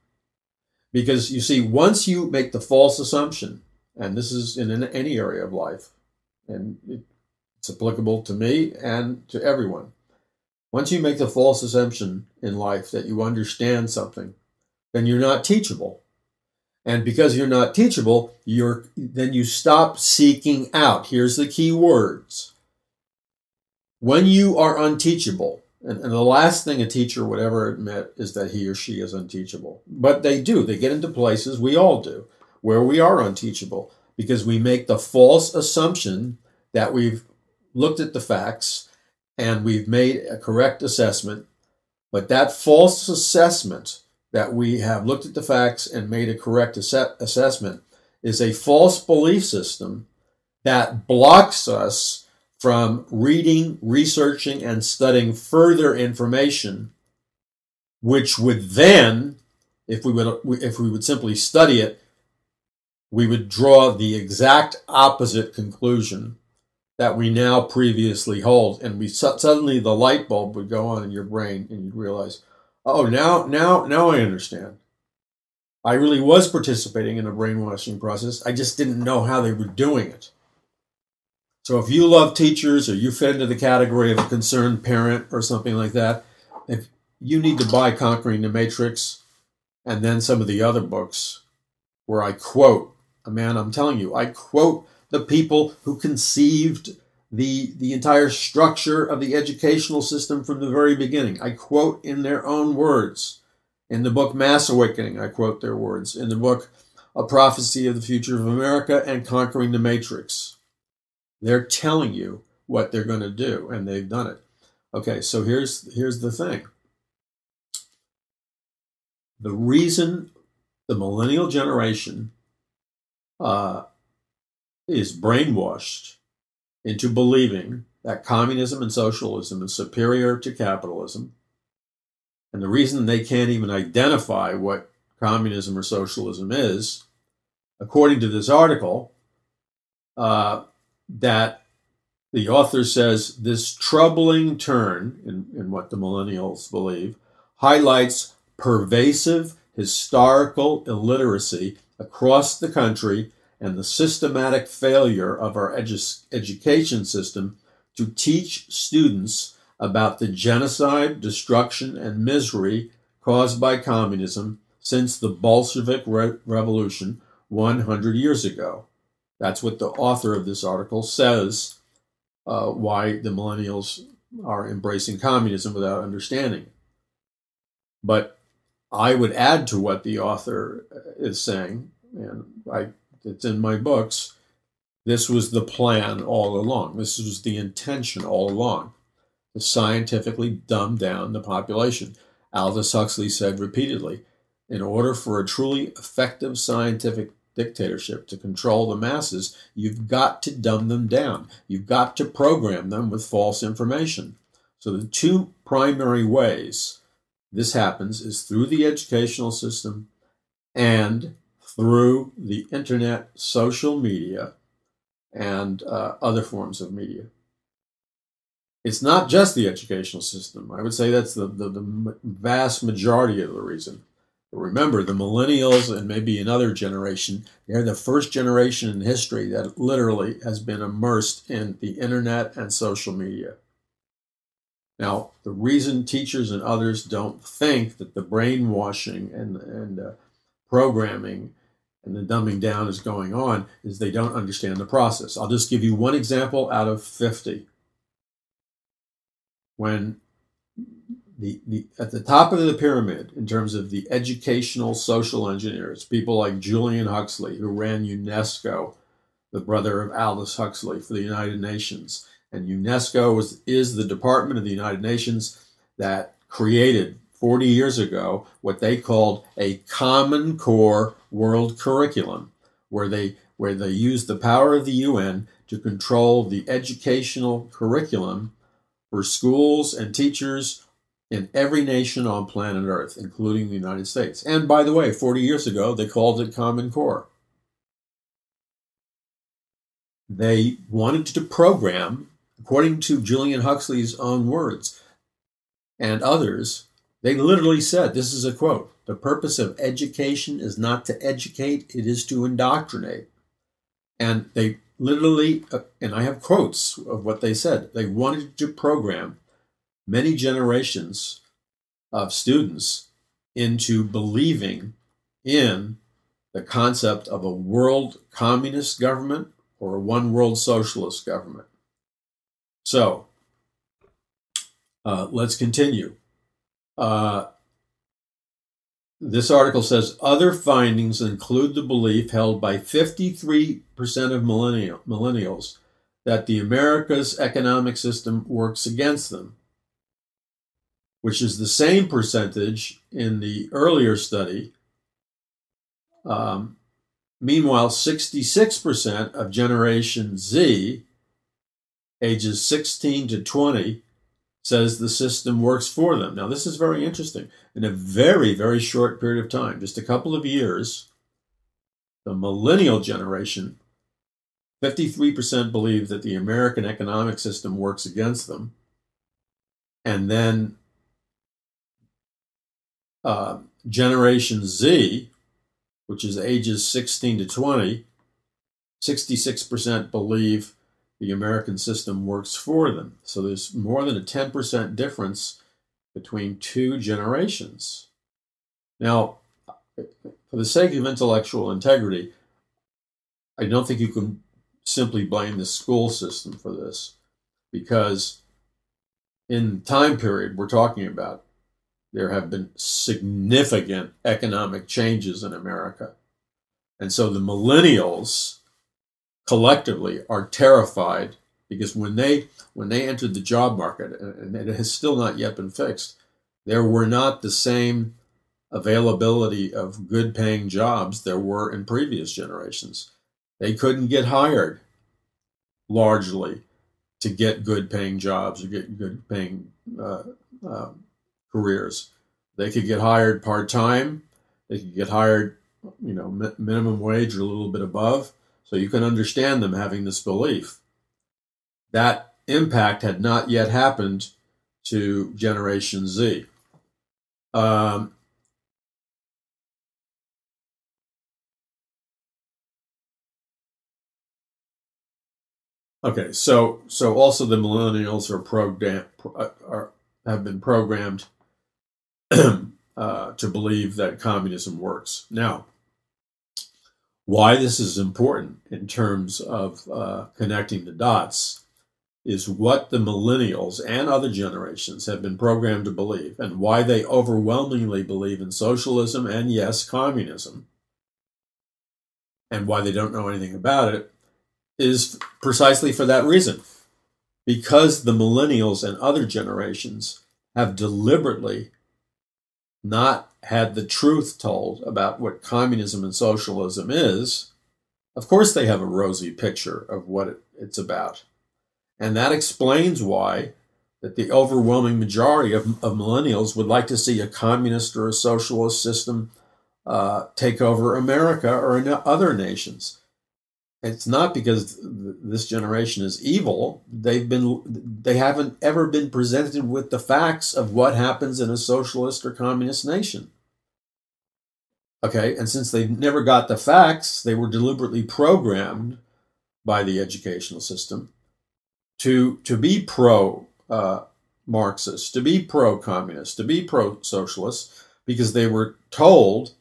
Because you see, once you make the false assumption, and this is in any area of life, and it's applicable to me and to everyone, once you make the false assumption in life that you understand something, then you're not teachable. And because you're not teachable, then you stop seeking out. Here's the key words. When you are unteachable, and the last thing a teacher would ever admit is that he or she is unteachable. But they do. They get into places, we all do, where we are unteachable because we make the false assumption that we've looked at the facts and we've made a correct assessment. But that false assessment that we have looked at the facts and made a correct assessment is a false belief system that blocks us from reading, researching, and studying further information, which would then, if we would simply study it, we would draw the exact opposite conclusion that we now previously hold, and suddenly the light bulb would go on in your brain, and you'd realize, oh, now I understand. I really was participating in a brainwashing process. I just didn't know how they were doing it. So if you love teachers or you fit into the category of a concerned parent or something like that, if you need to buy Conquering the Matrix and then some of the other books where I quote, man, I'm telling you, I quote the people who conceived the entire structure of the educational system from the very beginning. I quote in their own words. In the book Mass Awakening, I quote their words. In the book A Prophecy of the Future of America and Conquering the Matrix. They're telling you what they're going to do, and they've done it. Okay, so here's the thing. The reason the millennial generation is brainwashed into believing that communism and socialism is superior to capitalism, and the reason they can't even identify what communism or socialism is, according to this article, that the author says this troubling turn in what the millennials believe highlights pervasive historical illiteracy across the country and the systematic failure of our education system to teach students about the genocide, destruction, and misery caused by communism since the Bolshevik Revolution 100 years ago. That's what the author of this article says, why the millennials are embracing communism without understanding. But I would add to what the author is saying, and it's in my books, this was the plan all along. This was the intention all along, to scientifically dumb down the population. Aldous Huxley said repeatedly, in order for a truly effective scientific dictatorship to control the masses, you've got to dumb them down. You've got to program them with false information. So the two primary ways this happens is through the educational system and through the internet, social media, and other forms of media. It's not just the educational system. I would say that's the vast majority of the reason. But remember, the millennials and maybe another generation, they're the first generation in history that literally has been immersed in the internet and social media. Now, the reason teachers and others don't think that the brainwashing and programming and the dumbing down is going on is they don't understand the process. I'll just give you one example out of 50. When at the top of the pyramid, in terms of the educational social engineers, people like Julian Huxley, who ran UNESCO, the brother of Aldous Huxley, for the United Nations. And UNESCO is the department of the United Nations that created 40 years ago what they called a Common Core world curriculum, where they used the power of the UN to control the educational curriculum for schools and teachers in every nation on planet Earth, including the United States. And by the way, 40 years ago, they called it Common Core. They wanted to program, according to Julian Huxley's own words and others, they literally said, this is a quote, "The purpose of education is not to educate, it is to indoctrinate." And they literally, and I have quotes of what they said, they wanted to program many generations of students into believing in the concept of a world communist government or a one world socialist government. So let's continue. This article says other findings include the belief held by 53% of millennials that the America's economic system works against them, which is the same percentage in the earlier study. Meanwhile, 66% of Generation Z, ages 16 to 20, says the system works for them. Now, this is very interesting. In a very, very short period of time, just a couple of years, the millennial generation, 53% believe that the American economic system works against them. And then Generation Z, which is ages 16 to 20, 66% believe the American system works for them. So there's more than a 10% difference between two generations. Now, for the sake of intellectual integrity, I don't think you can simply blame the school system for this, because in the time period we're talking about, there have been significant economic changes in America. And so the millennials collectively are terrified, because when they entered the job market, and it has still not yet been fixed, there were not the same availability of good paying jobs there were in previous generations. They couldn't get hired largely to get good paying jobs or get good paying careers. They could get hired part-time. They could get hired, minimum wage or a little bit above. So you can understand them having this belief. That impact had not yet happened to Generation Z. Okay, so also the millennials have been programmed to believe that communism works. Now, why this is important in terms of connecting the dots is what the millennials and other generations have been programmed to believe, and why they overwhelmingly believe in socialism and, yes, communism, and why they don't know anything about it, is precisely for that reason. Because the millennials and other generations have deliberately not had the truth told about what communism and socialism is, of course they have a rosy picture of what it's about. And that explains why that the overwhelming majority of millennials would like to see a communist or a socialist system take over America or other nations. It's not because this generation is evil. They haven't ever been presented with the facts of what happens in a socialist or communist nation. Okay, and since they never got the facts, they were deliberately programmed by the educational system to be pro-Marxist, to be pro-communist, to be pro-socialist, because they were told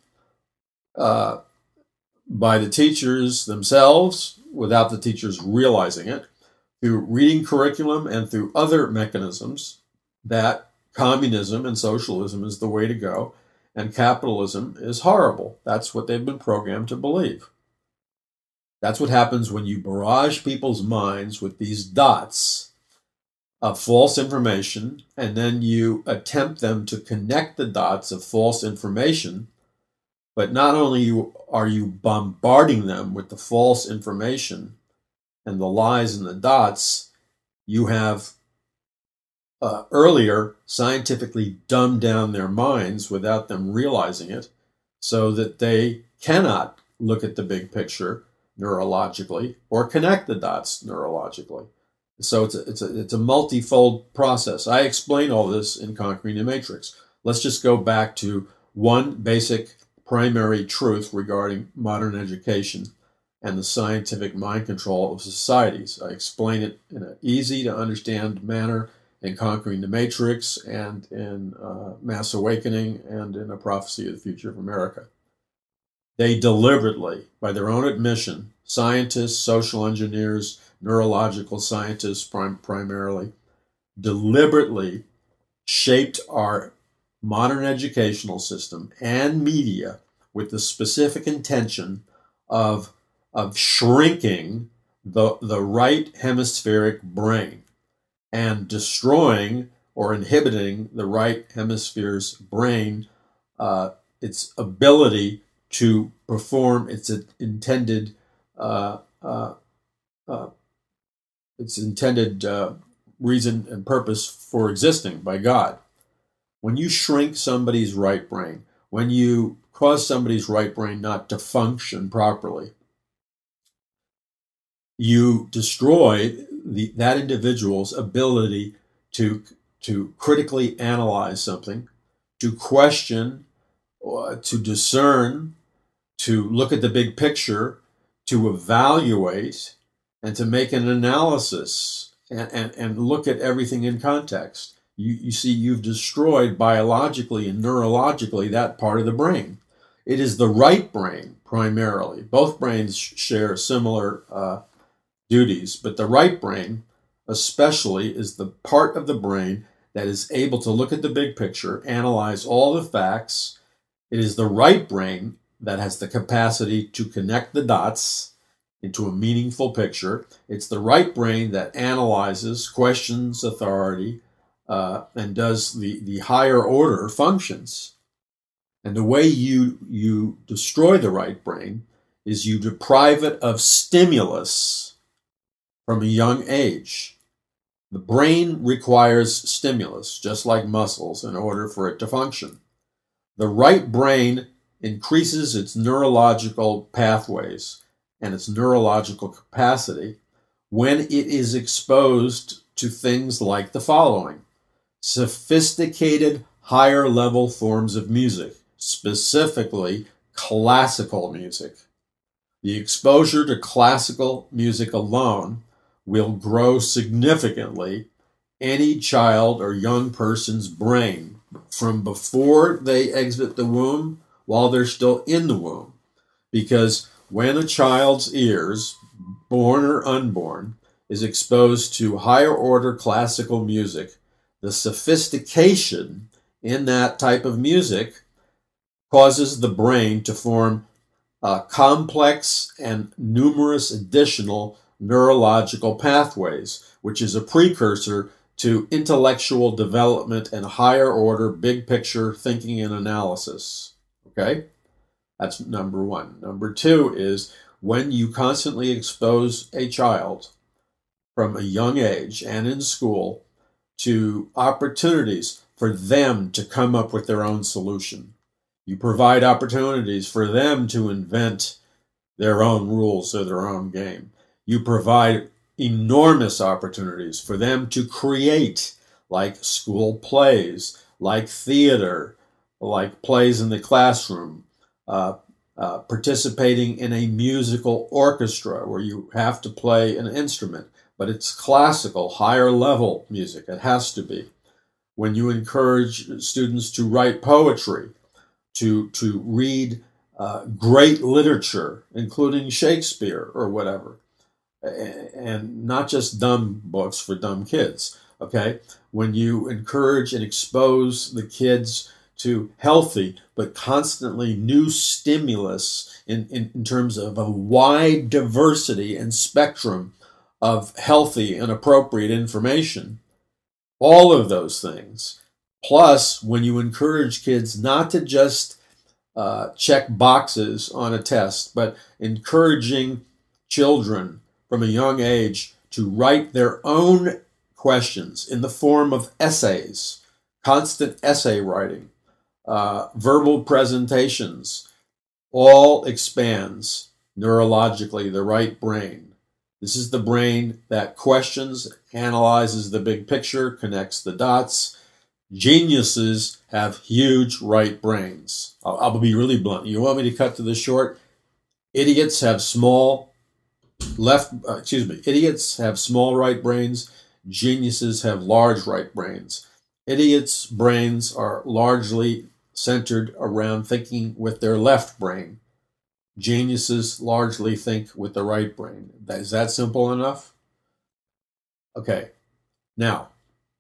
by the teachers themselves, without the teachers realizing it, through reading curriculum and through other mechanisms, that communism and socialism is the way to go, and capitalism is horrible. That's what they've been programmed to believe. That's what happens when you barrage people's minds with these dots of false information, and then you attempt them to connect the dots of false information. But not only are you bombarding them with the false information and the lies and the dots, you have earlier scientifically dumbed down their minds without them realizing it, so that they cannot look at the big picture neurologically or connect the dots neurologically. So it's a multifold process. I explain all this in Conquering the Matrix. Let's just go back to one basic primary truth regarding modern education and the scientific mind control of societies. I explain it in an easy to understand manner in Conquering the Matrix and in Mass Awakening and in A Prophecy of the Future of America. They deliberately, by their own admission, scientists, social engineers, neurological scientists primarily, deliberately shaped our modern educational system and media with the specific intention of shrinking the right hemispheric brain and destroying or inhibiting the right hemisphere's brain, its ability to perform its intended reason and purpose for existing by God. When you shrink somebody's right brain, when you cause somebody's right brain not to function properly, you destroy that individual's ability to critically analyze something, to question, to discern, to look at the big picture, to evaluate, and to make an analysis and look at everything in context. You see, you've destroyed biologically and neurologically that part of the brain. It is the right brain, primarily. Both brains share similar duties, but the right brain especially is the part of the brain that is able to look at the big picture, analyze all the facts. It is the right brain that has the capacity to connect the dots into a meaningful picture. It's the right brain that analyzes, questions authority, and does the higher order functions. And the way you destroy the right brain is you deprive it of stimulus from a young age. The brain requires stimulus, just like muscles, in order for it to function. The right brain increases its neurological pathways and its neurological capacity when it is exposed to things like the following: sophisticated, higher-level forms of music, specifically classical music. The exposure to classical music alone will grow significantly any child or young person's brain from before they exit the womb while they're still in the womb. Because when a child's ears, born or unborn, is exposed to higher order classical music, the sophistication in that type of music causes the brain to form complex and numerous additional neurological pathways, which is a precursor to intellectual development and higher order big picture thinking and analysis. Okay? That's number one. Number two is when you constantly expose a child from a young age and in school to opportunities for them to come up with their own solution. You provide opportunities for them to invent their own rules of their own game. You provide enormous opportunities for them to create, like school plays, like theater, like plays in the classroom, participating in a musical orchestra where you have to play an instrument, but it's classical, higher level music. It has to be. When you encourage students to write poetry, to read great literature, including Shakespeare or whatever, and not just dumb books for dumb kids, okay? When you encourage and expose the kids to healthy but constantly new stimulus in terms of a wide diversity and spectrum of healthy and appropriate information, all of those things. Plus, when you encourage kids not to just check boxes on a test, but encouraging children from a young age to write their own questions in the form of essays, constant essay writing, verbal presentations, all expands neurologically the right brain. This is the brain that questions, analyzes the big picture, connects the dots. Geniuses have huge right brains. I'll be really blunt. You want me to cut to the short? Idiots have small idiots have small right brains. Geniuses have large right brains. Idiots' brains are largely centered around thinking with their left brain. Geniuses largely think with the right brain. Is that simple enough? Okay. Now,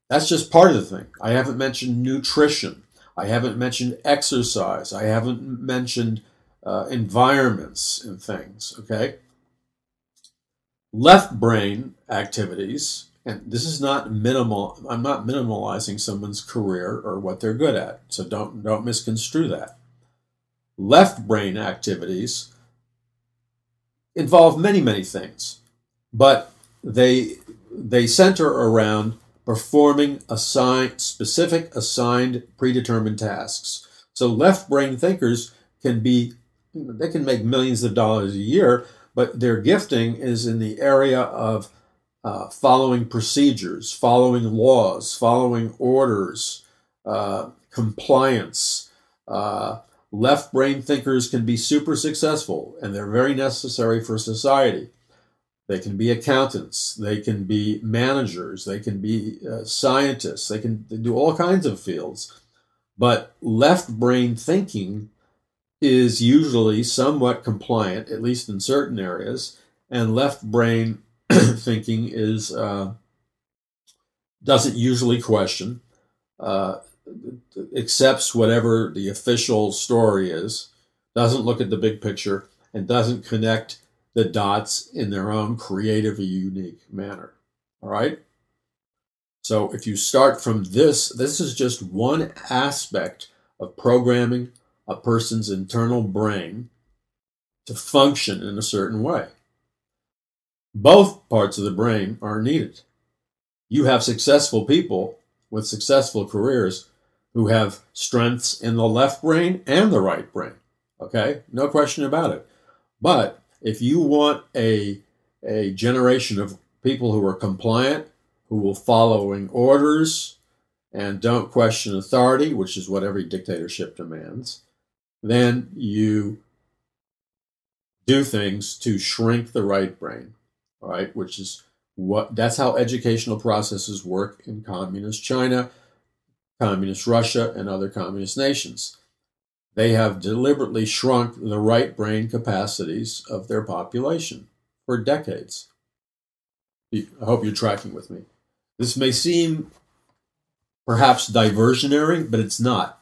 that's just part of the thing. I haven't mentioned nutrition. I haven't mentioned exercise. I haven't mentioned environments and things, okay? Left brain activities, and this is not minimal, I'm not minimalizing someone's career or what they're good at, so don't misconstrue that. Left brain activities involve many, many things, but they center around performing specific assigned predetermined tasks. So left brain thinkers they can make millions of dollars a year, but their gifting is in the area of following procedures, following laws, following orders, compliance. Left brain thinkers can be super successful, and they're very necessary for society. They can be accountants, they can be managers, they can be scientists, they do all kinds of fields. But left brain thinking is usually somewhat compliant, at least in certain areas, and left brain thinking doesn't usually question, accepts whatever the official story is, doesn't look at the big picture, and doesn't connect the dots in their own creative or unique manner. All right? So if you start from this is just one aspect of programming a person's internal brain to function in a certain way. Both parts of the brain are needed. You have successful people with successful careers who have strengths in the left brain and the right brain. Okay? No question about it. But if you want a generation of people who are compliant, who will following orders and don't question authority, which is what every dictatorship demands, then you do things to shrink the right brain, all right? That's how educational processes work in communist China, communist Russia, and other communist nations. They have deliberately shrunk the right brain capacities of their population for decades. I hope you're tracking with me. This may seem perhaps diversionary, but it's not.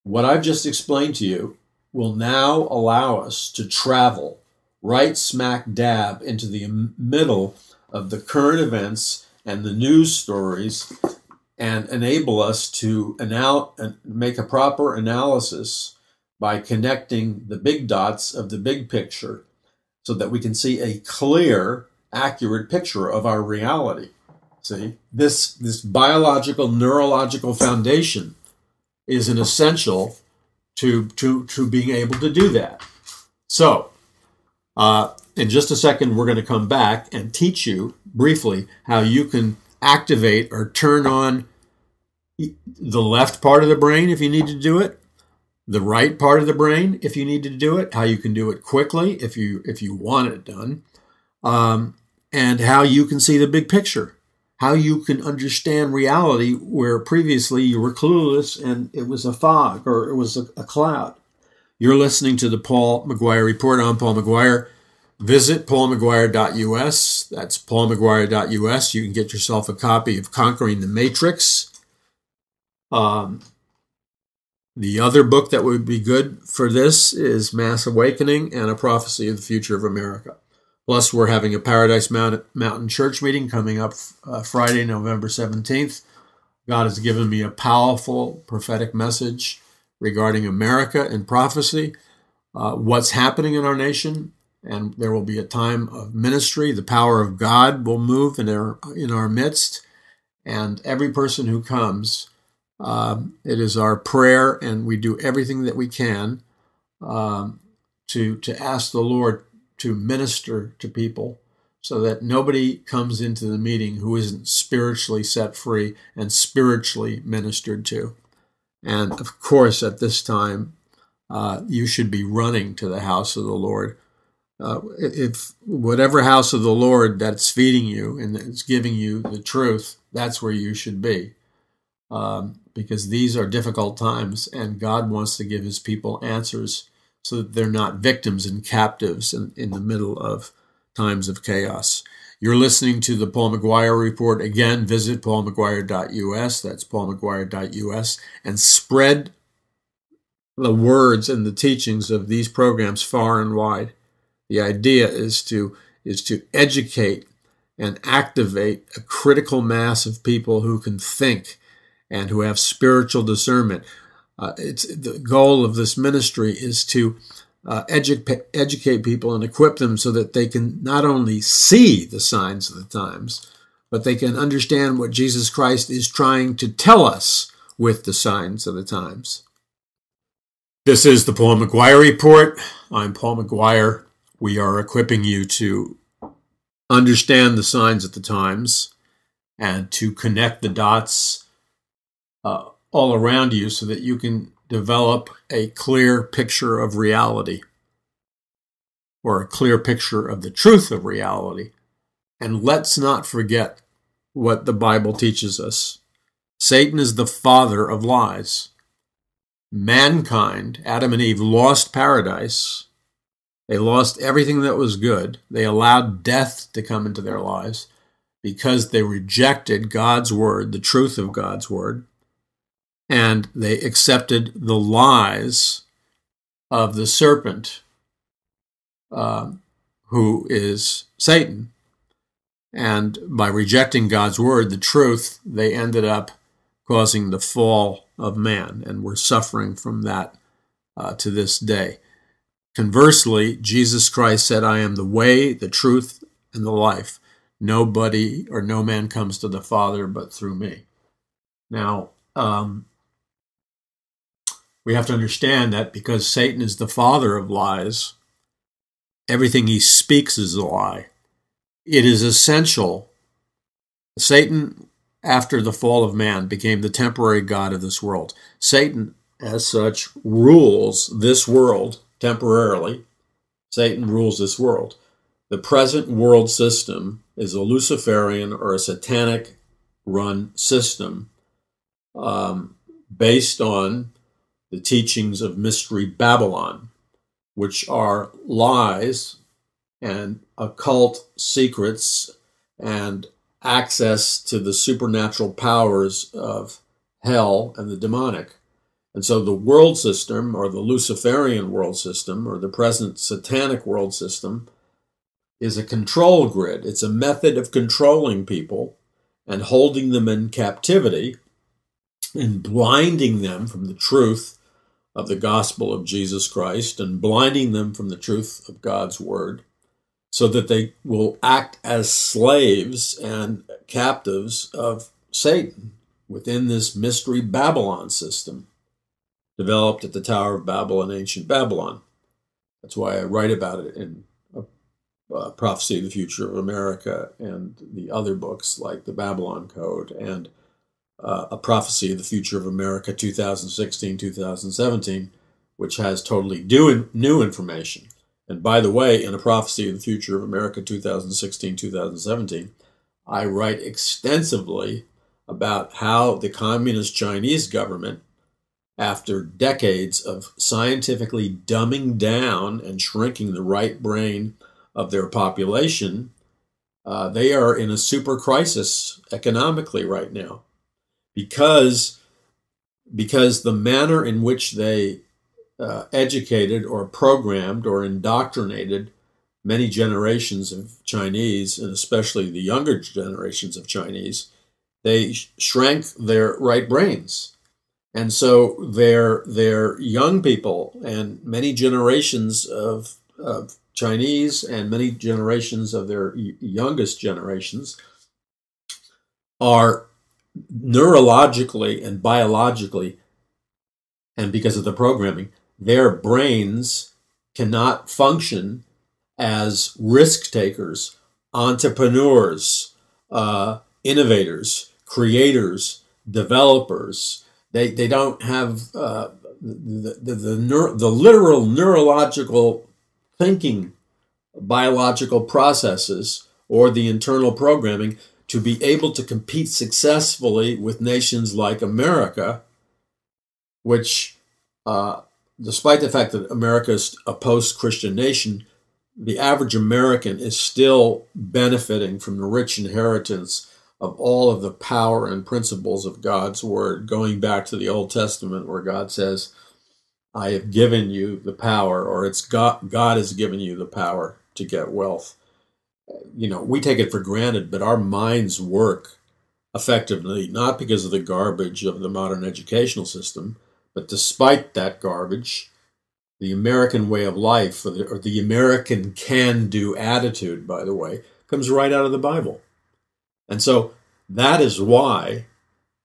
What I've just explained to you will now allow us to travel right smack dab into the middle of the current events and the news stories and enable us to make a proper analysis by connecting the big dots of the big picture so that we can see a clear, accurate picture of our reality. See, this biological, neurological foundation is an essential to being able to do that. So, in just a second, we're going to come back and teach you briefly how you can activate or turn on the left part of the brain if you need to do it, the right part of the brain if you need to do it, how you can do it quickly if you want it done, and how you can see the big picture, how you can understand reality where previously you were clueless and it was a fog or it was a cloud. You're listening to the Paul McGuire Report. I'm Paul McGuire. Visit paulmcguire.us. That's paulmcguire.us. You can get yourself a copy of Conquering the Matrix. The other book that would be good for this is Mass Awakening and A Prophecy of the Future of America. Plus, we're having a Paradise Mountain Church meeting coming up Friday, November 17th. God has given me a powerful prophetic message regarding America and prophecy, what's happening in our nation, and there will be a time of ministry. The power of God will move in our midst, and every person who comes, it is our prayer, and we do everything that we can to ask the Lord to minister to people so that nobody comes into the meeting who isn't spiritually set free and spiritually ministered to. And of course, at this time, you should be running to the house of the Lord. If whatever house of the Lord that's feeding you and it's giving you the truth, that's where you should be. Because these are difficult times, and God wants to give his people answers so that they're not victims and captives in the middle of times of chaos. You're listening to the Paul McGuire Report. Again, visit paulmcguire.us. That's paulmcguire.us. And spread the words and the teachings of these programs far and wide. The idea is to educate and activate a critical mass of people who can think and who have spiritual discernment. It's the goal of this ministry is to educate people and equip them so that they can not only see the signs of the times, but they can understand what Jesus Christ is trying to tell us with the signs of the times. This is the Paul McGuire Report. I'm Paul McGuire. We are equipping you to understand the signs of the times and to connect the dots all around you so that you can develop a clear picture of reality or a clear picture of the truth of reality. And let's not forget what the Bible teaches us. Satan is the father of lies. Mankind, Adam and Eve, lost paradise. They lost everything that was good. They allowed death to come into their lives because they rejected God's word, the truth of God's word. And they accepted the lies of the serpent, who is Satan. And by rejecting God's word, the truth, they ended up causing the fall of man. And we're suffering from that to this day. Conversely, Jesus Christ said, I am the way, the truth, and the life. Nobody or no man comes to the Father but through me. Now, we have to understand that because Satan is the father of lies, everything he speaks is a lie. It is essential. Satan, after the fall of man, became the temporary god of this world. Satan, as such, rules this world temporarily. Satan rules this world. The present world system is a Luciferian or a satanic-run system based on the teachings of Mystery Babylon, which are lies and occult secrets and access to the supernatural powers of hell and the demonic. And so the world system, or the Luciferian world system, or the present satanic world system, is a control grid. It's a method of controlling people and holding them in captivity and blinding them from the truth of the gospel of Jesus Christ and blinding them from the truth of God's word so that they will act as slaves and captives of Satan within this Mystery Babylon system. developed at the Tower of Babel in ancient Babylon. That's why I write about it in Prophecy of the Future of America and the other books like the Babylon Code and A Prophecy of the Future of America 2016-2017, which has totally new information. And by the way, in A Prophecy of the Future of America 2016-2017, I write extensively about how the communist Chinese government, after decades of scientifically dumbing down and shrinking the right brain of their population, they are in a super crisis economically right now because the manner in which they educated or programmed or indoctrinated many generations of Chinese, and especially the younger generations of Chinese, they shrank their right brains. And so their young people and many generations of Chinese and many generations of their youngest generations are neurologically and biologically, and because of the programming, their brains cannot function as risk takers, entrepreneurs, innovators, creators, developers. They don't have the literal neurological thinking, biological processes, or the internal programming to be able to compete successfully with nations like America, which, despite the fact that America is a post-Christian nation, the average American is still benefiting from the rich inheritance of all of the power and principles of God's Word, going back to the Old Testament where God says, I have given you the power, or it's God has given you the power to get wealth. You know, we take it for granted, but our minds work effectively, not because of the garbage of the modern educational system, but despite that garbage, the American way of life, or the American can-do attitude, by the way, comes right out of the Bible. And so that is why,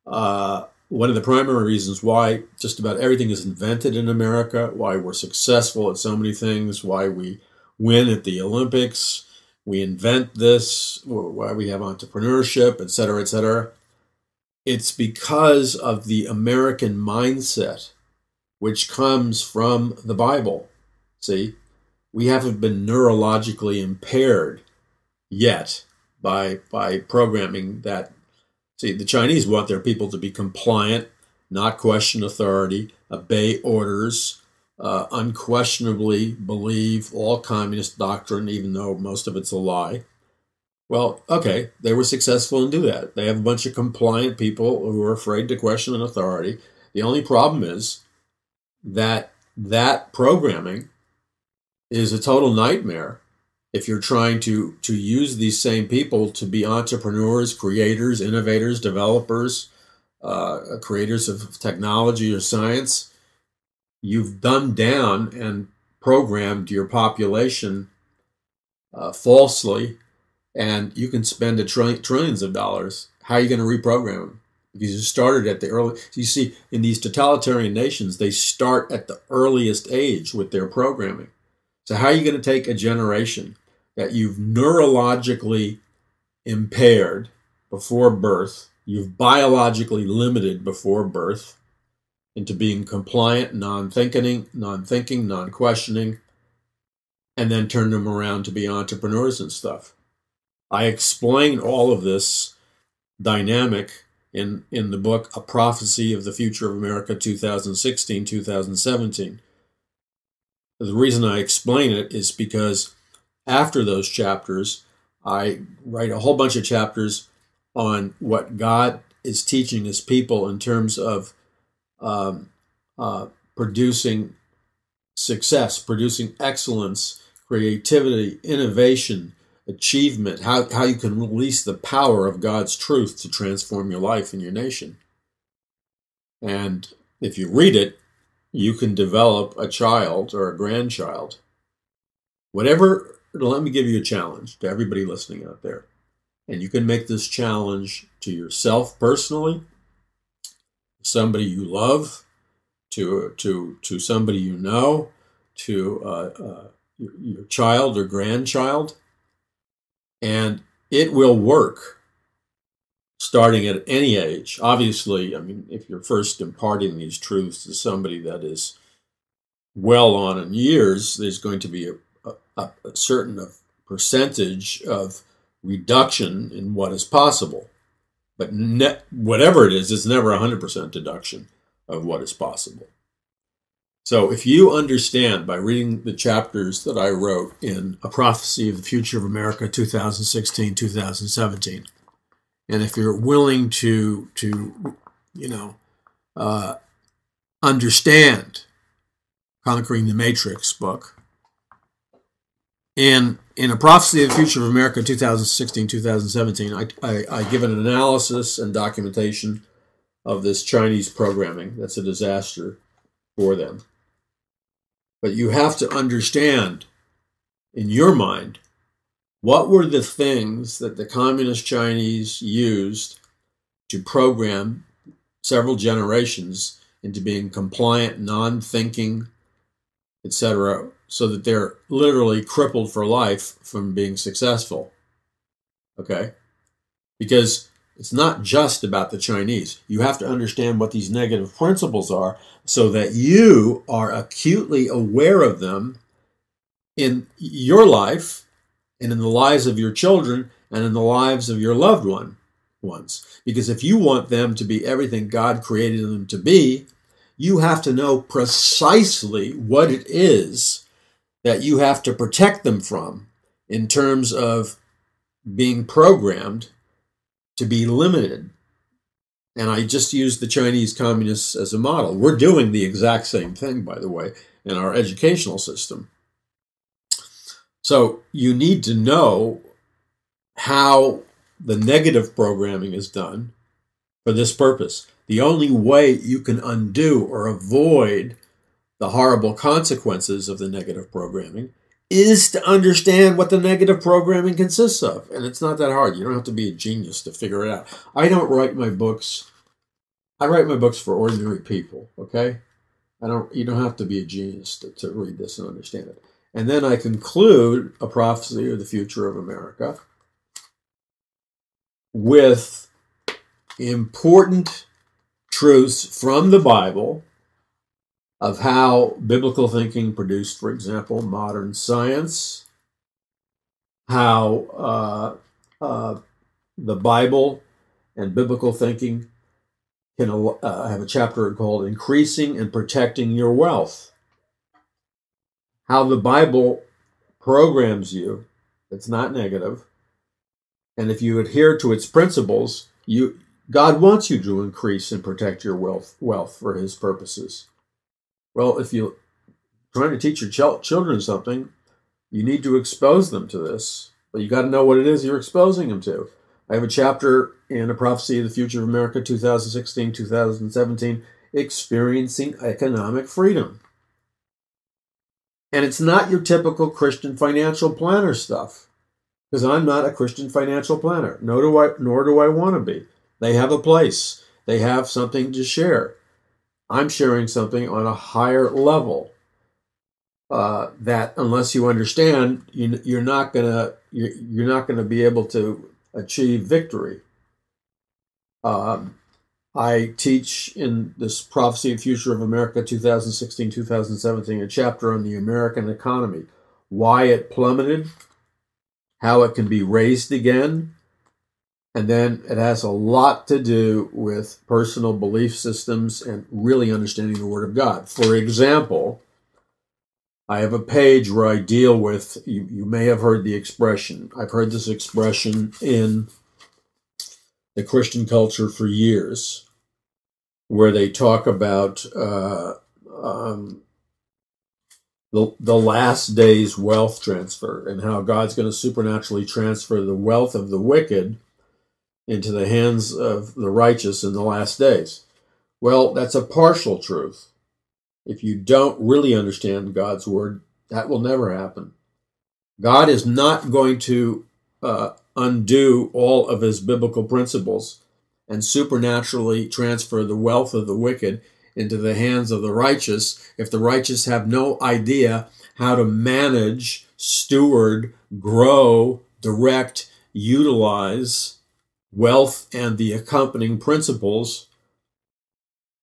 one of the primary reasons why just about everything is invented in America, why we're successful at so many things, why we win at the Olympics, we invent this, why we have entrepreneurship, et cetera, et cetera. It's because of the American mindset, which comes from the Bible. See, we haven't been neurologically impaired yet by programming that. See, the Chinese want their people to be compliant, not question authority, obey orders, unquestionably believe all communist doctrine, even though most of it's a lie. Well, okay, they were successful in doing that. They have a bunch of compliant people who are afraid to question an authority. The only problem is that programming is a total nightmare if you're trying to use these same people to be entrepreneurs, creators, innovators, developers, creators of technology or science. You've dumbed down and programmed your population falsely, and you can spend trillions of dollars. How are you going to reprogram them? Because you started at the early. So you see, in these totalitarian nations, they start at the earliest age with their programming. So how are you going to take a generation that you've neurologically impaired before birth, you've biologically limited before birth, into being compliant, non-thinking, non-questioning, and then turn them around to be entrepreneurs and stuff? I explain all of this dynamic in the book, A Prophecy of the Future of America 2016-2017. The reason I explain it is because after those chapters, I write a whole bunch of chapters on what God is teaching his people in terms of producing success, producing excellence, creativity, innovation, achievement, how you can release the power of God's truth to transform your life and your nation. And if you read it, you can develop a child or a grandchild. Whatever, let me give you a challenge to everybody listening out there. And you can make this challenge to yourself personally, somebody you love, to somebody you know, to your child or grandchild, and it will work starting at any age. Obviously, I mean, if you're first imparting these truths to somebody that is well on in years, there's going to be a certain percentage of reduction in what is possible. But whatever it is, it's never 100% deduction of what is possible. So if you understand by reading the chapters that I wrote in A Prophecy of the Future of America, 2016-2017, and if you're willing to understand Conquering the Matrix book, and in A Prophecy of the Future of America, 2016-2017, I give an analysis and documentation of this Chinese programming. That's a disaster for them. But you have to understand in your mind, what were the things that the communist Chinese used to program several generations into being compliant, non-thinking, etc., so that they're literally crippled for life from being successful? Okay? Because it's not just about the Chinese. You have to understand what these negative principles are so that you are acutely aware of them in your life and in the lives of your children and in the lives of your loved ones. Because if you want them to be everything God created them to be, you have to know precisely what it is that you have to protect them from in terms of being programmed to be limited. And I just used the Chinese communists as a model. We're doing the exact same thing, by the way, in our educational system. So you need to know how the negative programming is done for this purpose. The only way you can undo or avoid the horrible consequences of the negative programming is to understand what the negative programming consists of. And it's not that hard. You don't have to be a genius to figure it out. I don't write my books. I write my books for ordinary people, okay? You don't have to be a genius to read this and understand it. And then I conclude A Prophecy of the Future of America with important truths from the Bible of how biblical thinking produced, for example, modern science, how the Bible and biblical thinking can have a chapter called Increasing and Protecting Your Wealth, how the Bible programs you. It's not negative. And if you adhere to its principles, God wants you to increase and protect your wealth for his purposes. Well, if you're trying to teach your children something, you need to expose them to this. But you got to know what it is you're exposing them to. I have a chapter in A Prophecy of the Future of America, 2016-2017, Experiencing Economic Freedom. And it's not your typical Christian financial planner stuff, because I'm not a Christian financial planner, nor do I want to be. They have a place. They have something to share. I'm sharing something on a higher level that, unless you understand, you're not gonna be able to achieve victory. I teach in this Prophecy of the Future of America 2016-2017 a chapter on the American economy, why it plummeted, how it can be raised again, and then it has a lot to do with personal belief systems and really understanding the Word of God. For example, I have a page where I deal with, you may have heard the expression, I've heard this expression in the Christian culture for years, where they talk about the last days wealth transfer and how God's going to supernaturally transfer the wealth of the wicked into the hands of the righteous in the last days. Well, that's a partial truth. If you don't really understand God's word, that will never happen. God is not going to undo all of his biblical principles and supernaturally transfer the wealth of the wicked into the hands of the righteous if the righteous have no idea how to manage, steward, grow, direct, utilize wealth and the accompanying principles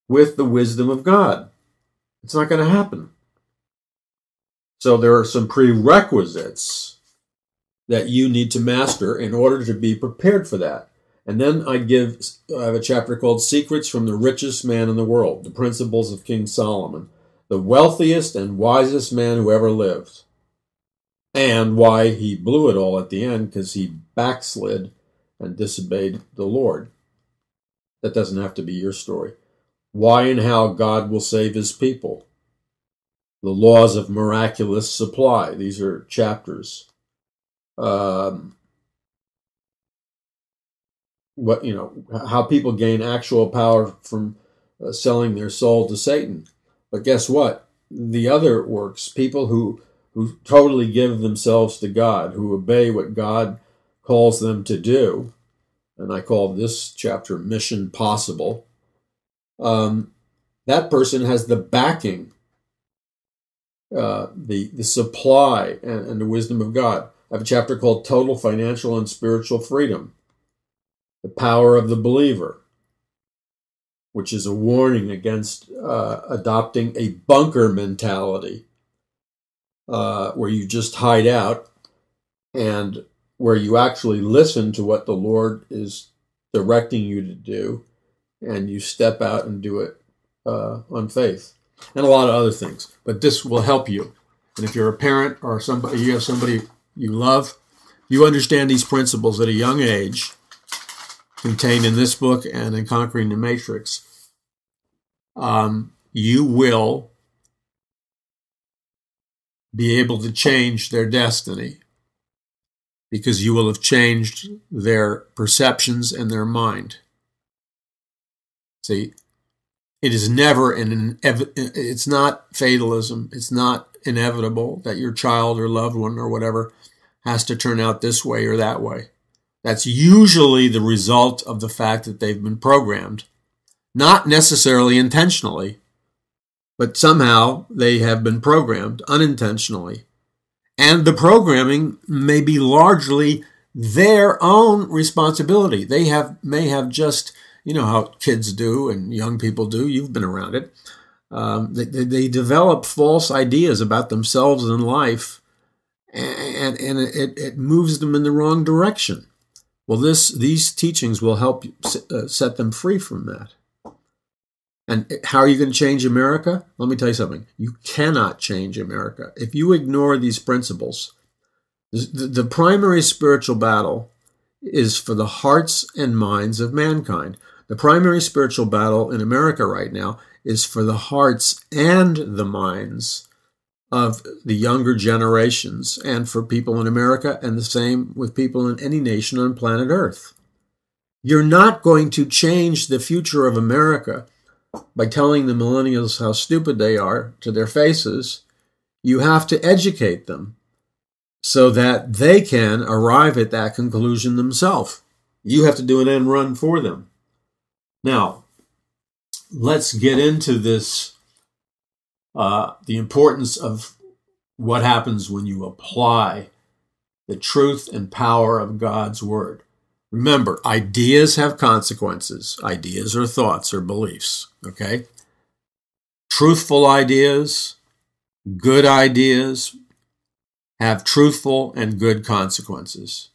with the wisdom of God. It's not going to happen. So there are some prerequisites that you need to master in order to be prepared for that. And then I have a chapter called Secrets from the Richest Man in the World, the Principles of King Solomon, the wealthiest and wisest man who ever lived, and why he blew it all at the end because he backslid and disobeyed the Lord. That doesn't have to be your story. Why and how God will save his people. The laws of miraculous supply. These are chapters. How people gain actual power from selling their soul to Satan. But guess what? The other works, people who totally give themselves to God, who obey what God calls them to do, and I call this chapter Mission Possible, that person has the backing, the supply, and the wisdom of God. I have a chapter called Total Financial and Spiritual Freedom, the Power of the Believer, which is a warning against adopting a bunker mentality, where you just hide out and where you actually listen to what the Lord is directing you to do, and you step out and do it on faith, and a lot of other things. But this will help you. And if you're a parent or somebody, you have somebody you love, you understand these principles at a young age, contained in this book and in Conquering the Matrix, you will be able to change their destiny because you will have changed their perceptions and their mind. See, it is never it's not fatalism. It's not inevitable that your child or loved one or whatever has to turn out this way or that way. That's usually the result of the fact that they've been programmed, not necessarily intentionally, but somehow they have been programmed unintentionally. And the programming may be largely their own responsibility. They may have just, you know how kids do and young people do, you've been around it. They develop false ideas about themselves and life, and it moves them in the wrong direction. Well, these teachings will help set them free from that. And how are you going to change America? Let me tell you something. You cannot change America. If you ignore these principles, the primary spiritual battle is for the hearts and minds of mankind. The primary spiritual battle in America right now is for the hearts and the minds of the younger generations, and for people in America, and the same with people in any nation on planet Earth. You're not going to change the future of America by telling the millennials how stupid they are to their faces. You have to educate them so that they can arrive at that conclusion themselves. You have to do an end run for them. Now, let's get into this, the importance of what happens when you apply the truth and power of God's Word. Remember, ideas have consequences. Ideas are thoughts or beliefs, okay? Truthful ideas, good ideas, have truthful and good consequences.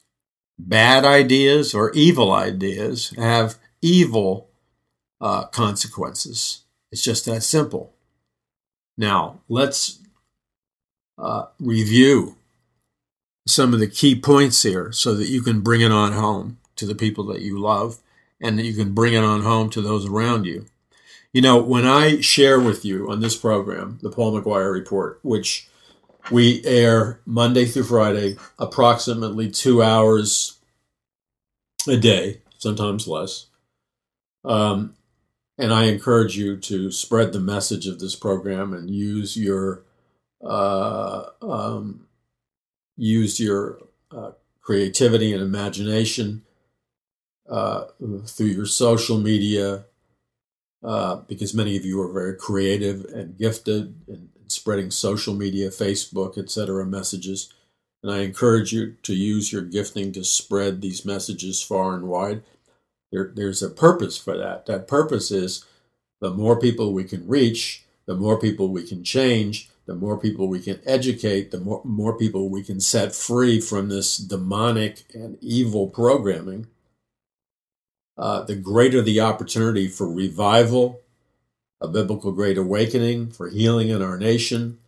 Bad ideas or evil ideas have evil consequences. It's just that simple. Now, let's review some of the key points here so that you can bring it on home to the people that you love, and that you can bring it on home to those around you. You know, when I share with you on this program, the Paul McGuire Report, which we air Monday through Friday, approximately 2 hours a day, sometimes less, and I encourage you to spread the message of this program and use your creativity and imagination through your social media, because many of you are very creative and gifted in spreading social media, Facebook, etc. messages. And I encourage you to use your gifting to spread these messages far and wide. There's a purpose for that. That purpose is the more people we can reach, the more people we can change, the more people we can educate, the more people we can set free from this demonic and evil programming, the greater the opportunity for revival, a biblical great awakening, for healing in our nation,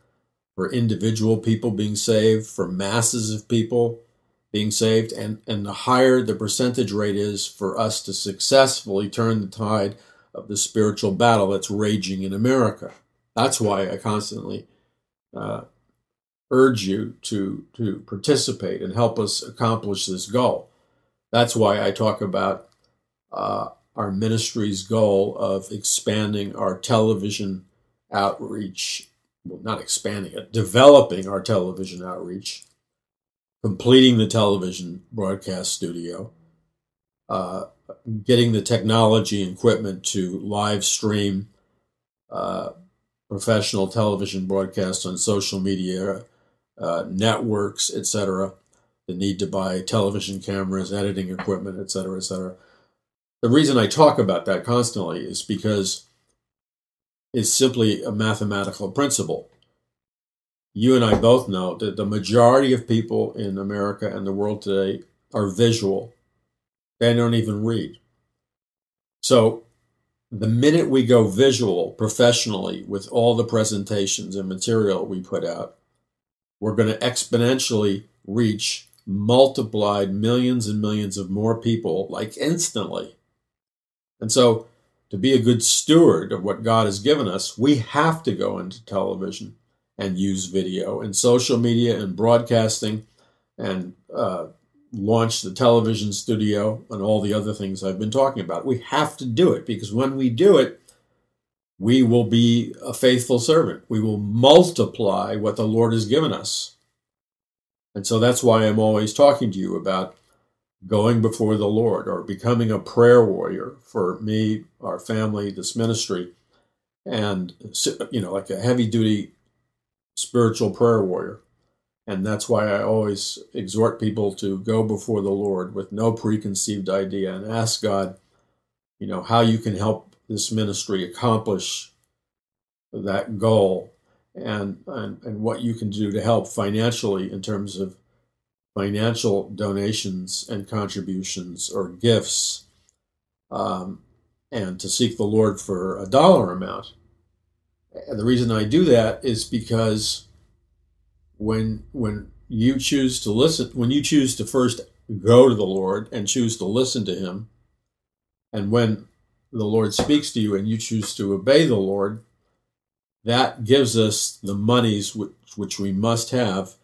for individual people being saved, for masses of people being saved, and the higher the percentage rate is for us to successfully turn the tide of the spiritual battle that's raging in America. That's why I constantly urge you to participate and help us accomplish this goal. That's why I talk about our ministry's goal of expanding our television outreach. Well, not expanding it, developing our television outreach, completing the television broadcast studio, getting the technology and equipment to live stream professional television broadcasts on social media, networks, etc. The need to buy television cameras, editing equipment, etc., etc. The reason I talk about that constantly is because it's simply a mathematical principle. You and I both know that the majority of people in America and the world today are visual. They don't even read. So the minute we go visual professionally with all the presentations and material we put out, we're going to exponentially reach multiplied millions and millions of more people, like instantly. And so to be a good steward of what God has given us, we have to go into television and use video and social media and broadcasting and launch the television studio and all the other things I've been talking about. We have to do it because when we do it, we will be a faithful servant. We will multiply what the Lord has given us. And so that's why I'm always talking to you about going before the Lord or becoming a prayer warrior for me, our family, this ministry, and, like a heavy-duty spiritual prayer warrior. And that's why I always exhort people to go before the Lord with no preconceived idea and ask God, how you can help this ministry accomplish that goal and what you can do to help financially in terms of financial donations and contributions or gifts, and to seek the Lord for a dollar amount. And the reason I do that is because when you choose to listen, when you choose to first go to the Lord and choose to listen to Him, and when the Lord speaks to you and you choose to obey the Lord, that gives us the monies which we must have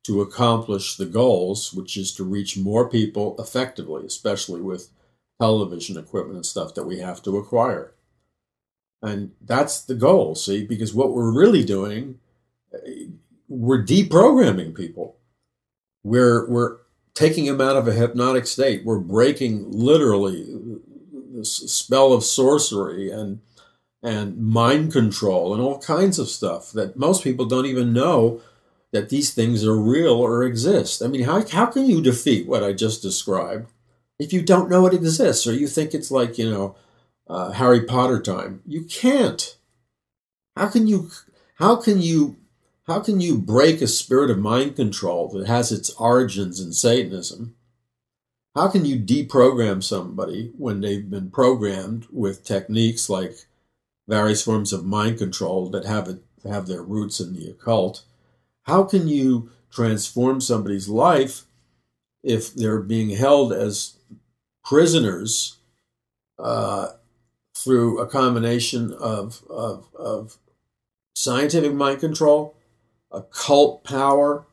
to accomplish the goals, which is to reach more people effectively, especially with television equipment and stuff that we have to acquire. And that's the goal, see, because what we're really doing, we're deprogramming people. We're taking them out of a hypnotic state. We're breaking literally this spell of sorcery and mind control and all kinds of stuff that most people don't even know that these things are real or exist. I mean, how can you defeat what I just described if you don't know it exists or you think it's like, Harry Potter time? You can't. How can you break a spirit of mind control that has its origins in Satanism? How can you deprogram somebody when they've been programmed with techniques like various forms of mind control that have their roots in the occult? How can you transform somebody's life if they're being held as prisoners through a combination of scientific mind control, occult power,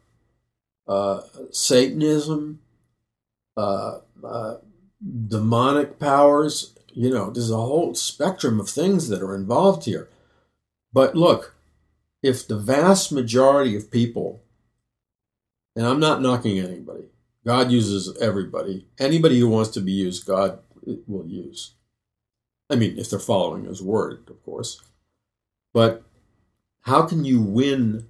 Satanism, demonic powers? There's a whole spectrum of things that are involved here. But look, if the vast majority of people, and I'm not knocking anybody, God uses everybody. Anybody who wants to be used, God will use. I mean, if they're following his word, of course. But how can you win?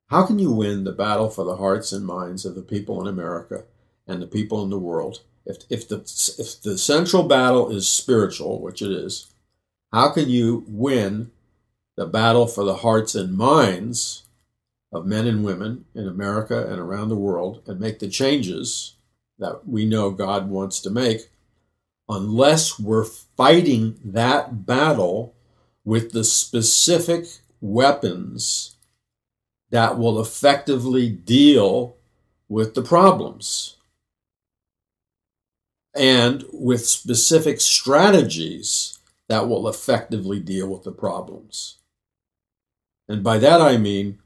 How can you win the battle for the hearts and minds of the people in America and the people in the world? If the central battle is spiritual, which it is, how can you win the battle for the hearts and minds of men and women in America and around the world and make the changes that we know God wants to make, unless we're fighting that battle with the specific weapons that will effectively deal with the problems and with specific strategies that will effectively deal with the problems. And by that I mean,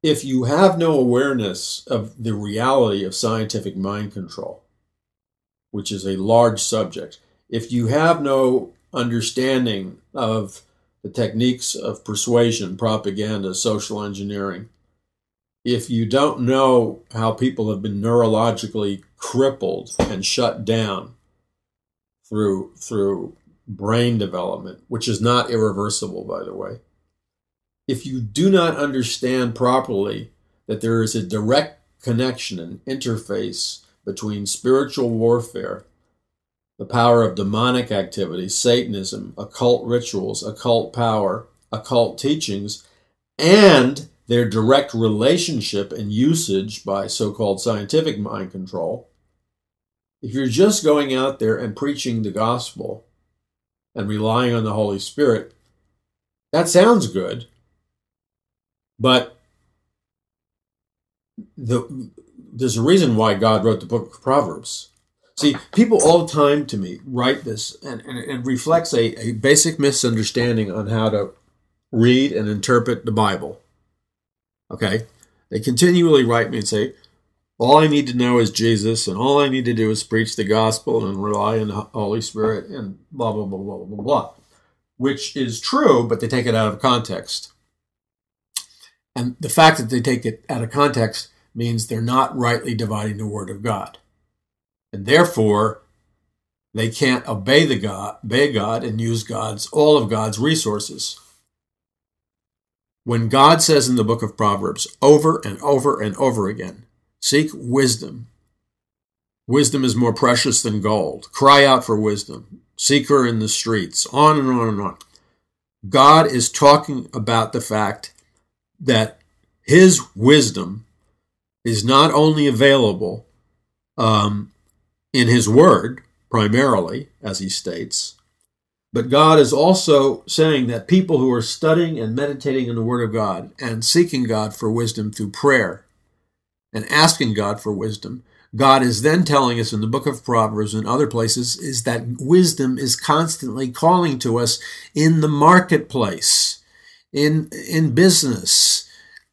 if you have no awareness of the reality of scientific mind control, which is a large subject, if you have no understanding of the techniques of persuasion, propaganda, social engineering, if you don't know how people have been neurologically crippled and shut down through brain development, which is not irreversible, by the way, if you do not understand properly that there is a direct connection and interface between spiritual warfare, the power of demonic activity, Satanism, occult rituals, occult power, occult teachings, and their direct relationship and usage by so-called scientific mind control, if you're just going out there and preaching the gospel and relying on the Holy Spirit, that sounds good, but there's a reason why God wrote the book of Proverbs. See, people all the time to me write this, and it reflects a basic misunderstanding on how to read and interpret the Bible. Okay? They continually write me and say, all I need to know is Jesus, and all I need to do is preach the gospel and rely on the Holy Spirit, and blah, blah, blah, blah, blah, blah. Which is true, but they take it out of context. And the fact that they take it out of context means they're not rightly dividing the Word of God. And therefore, they can't obey God and use all of God's resources. When God says in the book of Proverbs over and over and over again, seek wisdom. Wisdom is more precious than gold. Cry out for wisdom. Seek her in the streets. On and on and on. God is talking about the fact that his wisdom is not only available in his word, primarily, as he states, but God is also saying that people who are studying and meditating in the word of God and seeking God for wisdom through prayer and asking God for wisdom, God is then telling us in the book of Proverbs and other places is that wisdom is constantly calling to us in the marketplace, in business,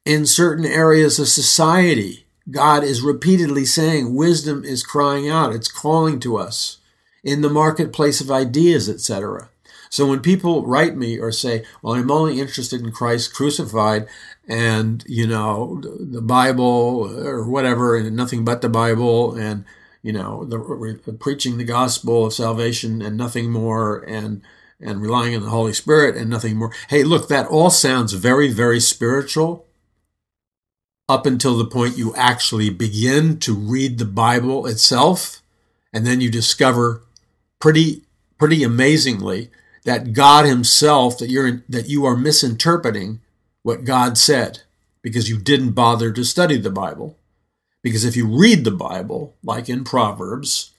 in certain areas of society. God is repeatedly saying wisdom is crying out. It's calling to us in the marketplace of ideas, etc. So when people write me or say, well, I'm only interested in Christ crucified and, the Bible or whatever, and nothing but the Bible, and, preaching the gospel of salvation and nothing more, and relying on the Holy Spirit and nothing more. Hey, look, that all sounds very, very spiritual, up until the point you actually begin to read the Bible itself, and then you discover pretty amazingly that God himself, that you are misinterpreting what God said because you didn't bother to study the Bible. Because if you read the Bible, like in Proverbs,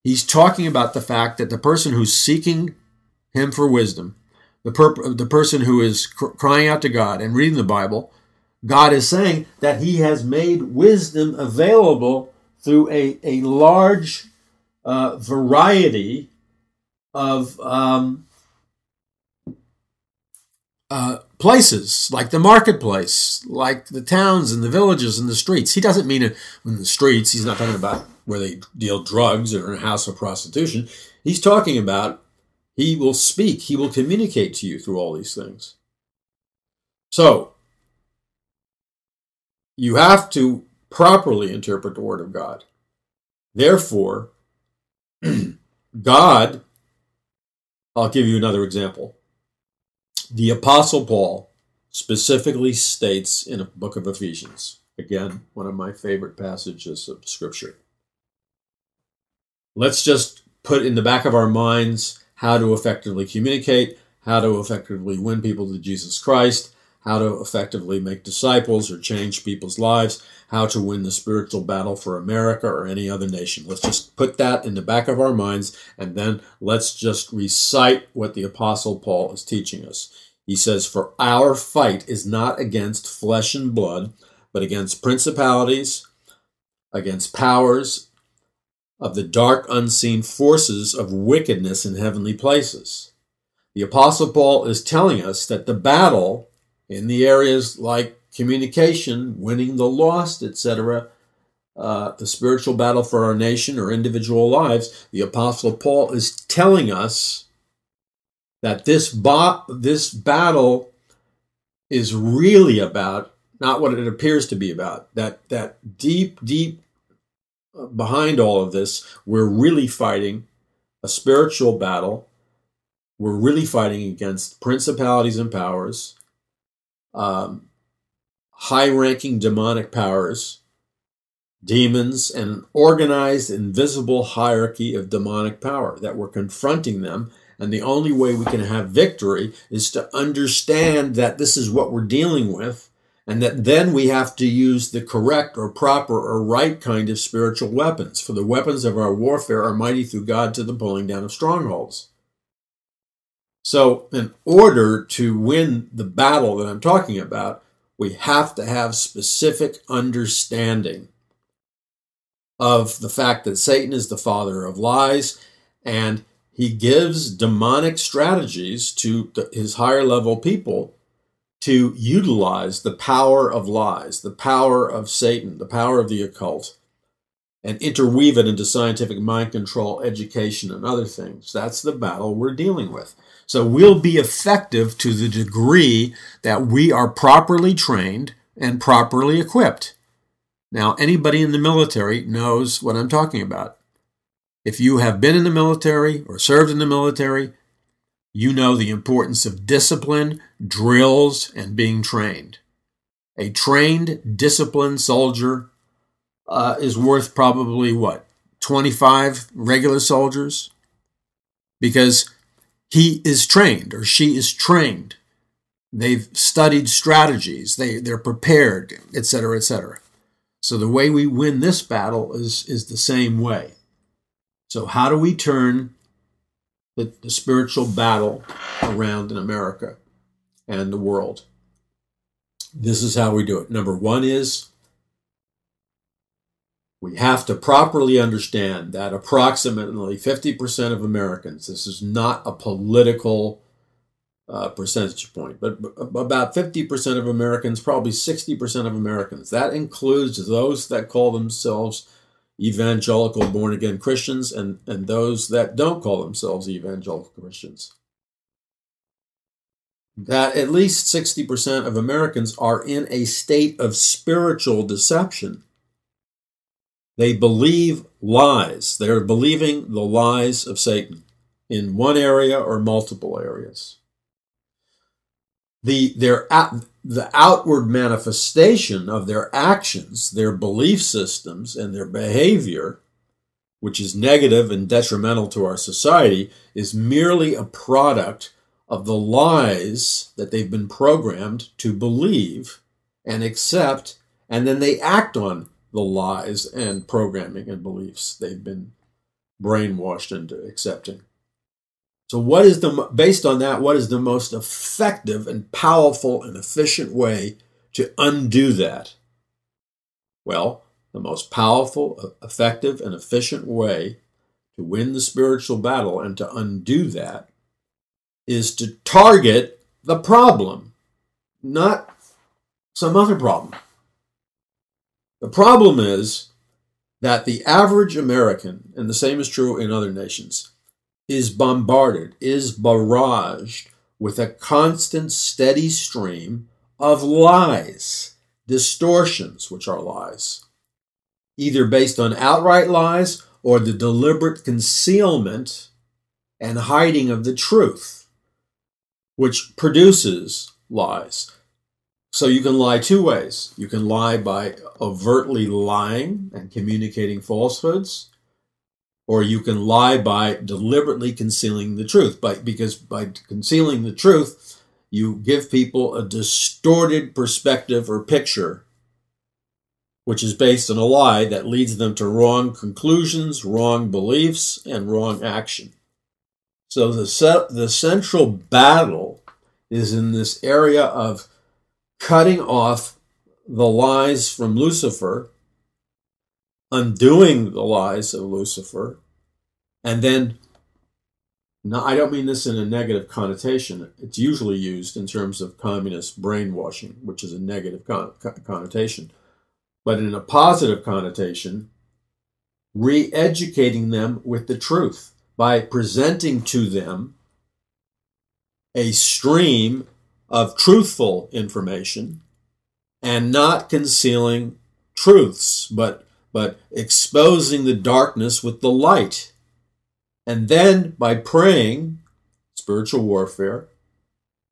he's talking about the fact that the person who's seeking him for wisdom, the person who is crying out to God and reading the Bible, God is saying that he has made wisdom available through a large variety of places, like the marketplace, like the towns and the villages and the streets. He doesn't mean it in the streets. He's not talking about where they deal drugs or in a house of prostitution. He's talking about he will speak, he will communicate to you through all these things. So, you have to properly interpret the Word of God. Therefore, God I'll give you another example. The Apostle Paul specifically states in the book of Ephesians, again, one of my favorite passages of Scripture. Let's just put in the back of our minds how to effectively communicate, how to effectively win people to Jesus Christ, how to effectively make disciples or change people's lives, how to win the spiritual battle for America or any other nation. Let's just put that in the back of our minds, and then let's just recite what the Apostle Paul is teaching us. He says, "For our fight is not against flesh and blood, but against principalities, against powers of the dark unseen forces of wickedness in heavenly places." The Apostle Paul is telling us that the battle in the areas like communication, winning the lost, etc., the spiritual battle for our nation or individual lives, the Apostle Paul is telling us that this battle is really about not what it appears to be about. That deep behind all of this, we're really fighting a spiritual battle. We're really fighting against principalities and powers, high-ranking demonic powers, demons, and an organized, invisible hierarchy of demonic power, that we're confronting them. And the only way we can have victory is to understand that this is what we're dealing with, and that then we have to use the correct or proper or right kind of spiritual weapons. For the weapons of our warfare are mighty through God to the pulling down of strongholds. So in order to win the battle that I'm talking about, we have to have specific understanding of the fact that Satan is the father of lies, and he gives demonic strategies to his higher level people to utilize the power of lies, the power of Satan, the power of the occult, and interweave it into scientific mind control, education, and other things. That's the battle we're dealing with. So we'll be effective to the degree that we are properly trained and properly equipped. Now, anybody in the military knows what I'm talking about. If you have been in the military or served in the military, you know the importance of discipline, drills, and being trained. A trained, disciplined soldier is worth probably, 25 regular soldiers? Because he is trained or she is trained. They've studied strategies. They're prepared, etc., etc. So the way we win this battle is the same way. So how do we turn the spiritual battle around in America and the world? This is how we do it. Number one is we have to properly understand that approximately 50% of Americans, this is not a political percentage point, but about 50% of Americans, probably 60% of Americans, that includes those that call themselves evangelical born-again Christians and those that don't call themselves evangelical Christians. That at least 60% of Americans are in a state of spiritual deception. They believe lies. They're believing the lies of Satan in one area or multiple areas. The outward manifestation of their actions, their belief systems, and their behavior, which is negative and detrimental to our society, is merely a product of the lies that they've been programmed to believe and accept, and then they act on the lies and programming and beliefs they've been brainwashed into accepting. So based on that, what is the most effective and powerful and efficient way to undo that? Well, the most powerful, effective, and efficient way to win the spiritual battle and to undo that is to target the problem, not some other problem. The problem is that the average American, and the same is true in other nations, is bombarded, is barraged with a constant, steady stream of lies, distortions, which are lies, either based on outright lies or the deliberate concealment and hiding of the truth, which produces lies. So you can lie two ways. You can lie by overtly lying and communicating falsehoods, or you can lie by deliberately concealing the truth. Because by concealing the truth, you give people a distorted perspective or picture, which is based on a lie that leads them to wrong conclusions, wrong beliefs, and wrong action. So the central battle is in this area of cutting off the lies from Lucifer, undoing the lies of Lucifer, and then, now I don't mean this in a negative connotation. It's usually used in terms of communist brainwashing, which is a negative connotation. But in a positive connotation, re-educating them with the truth by presenting to them a stream of truthful information and not concealing truths, but exposing the darkness with the light. And then by praying, spiritual warfare,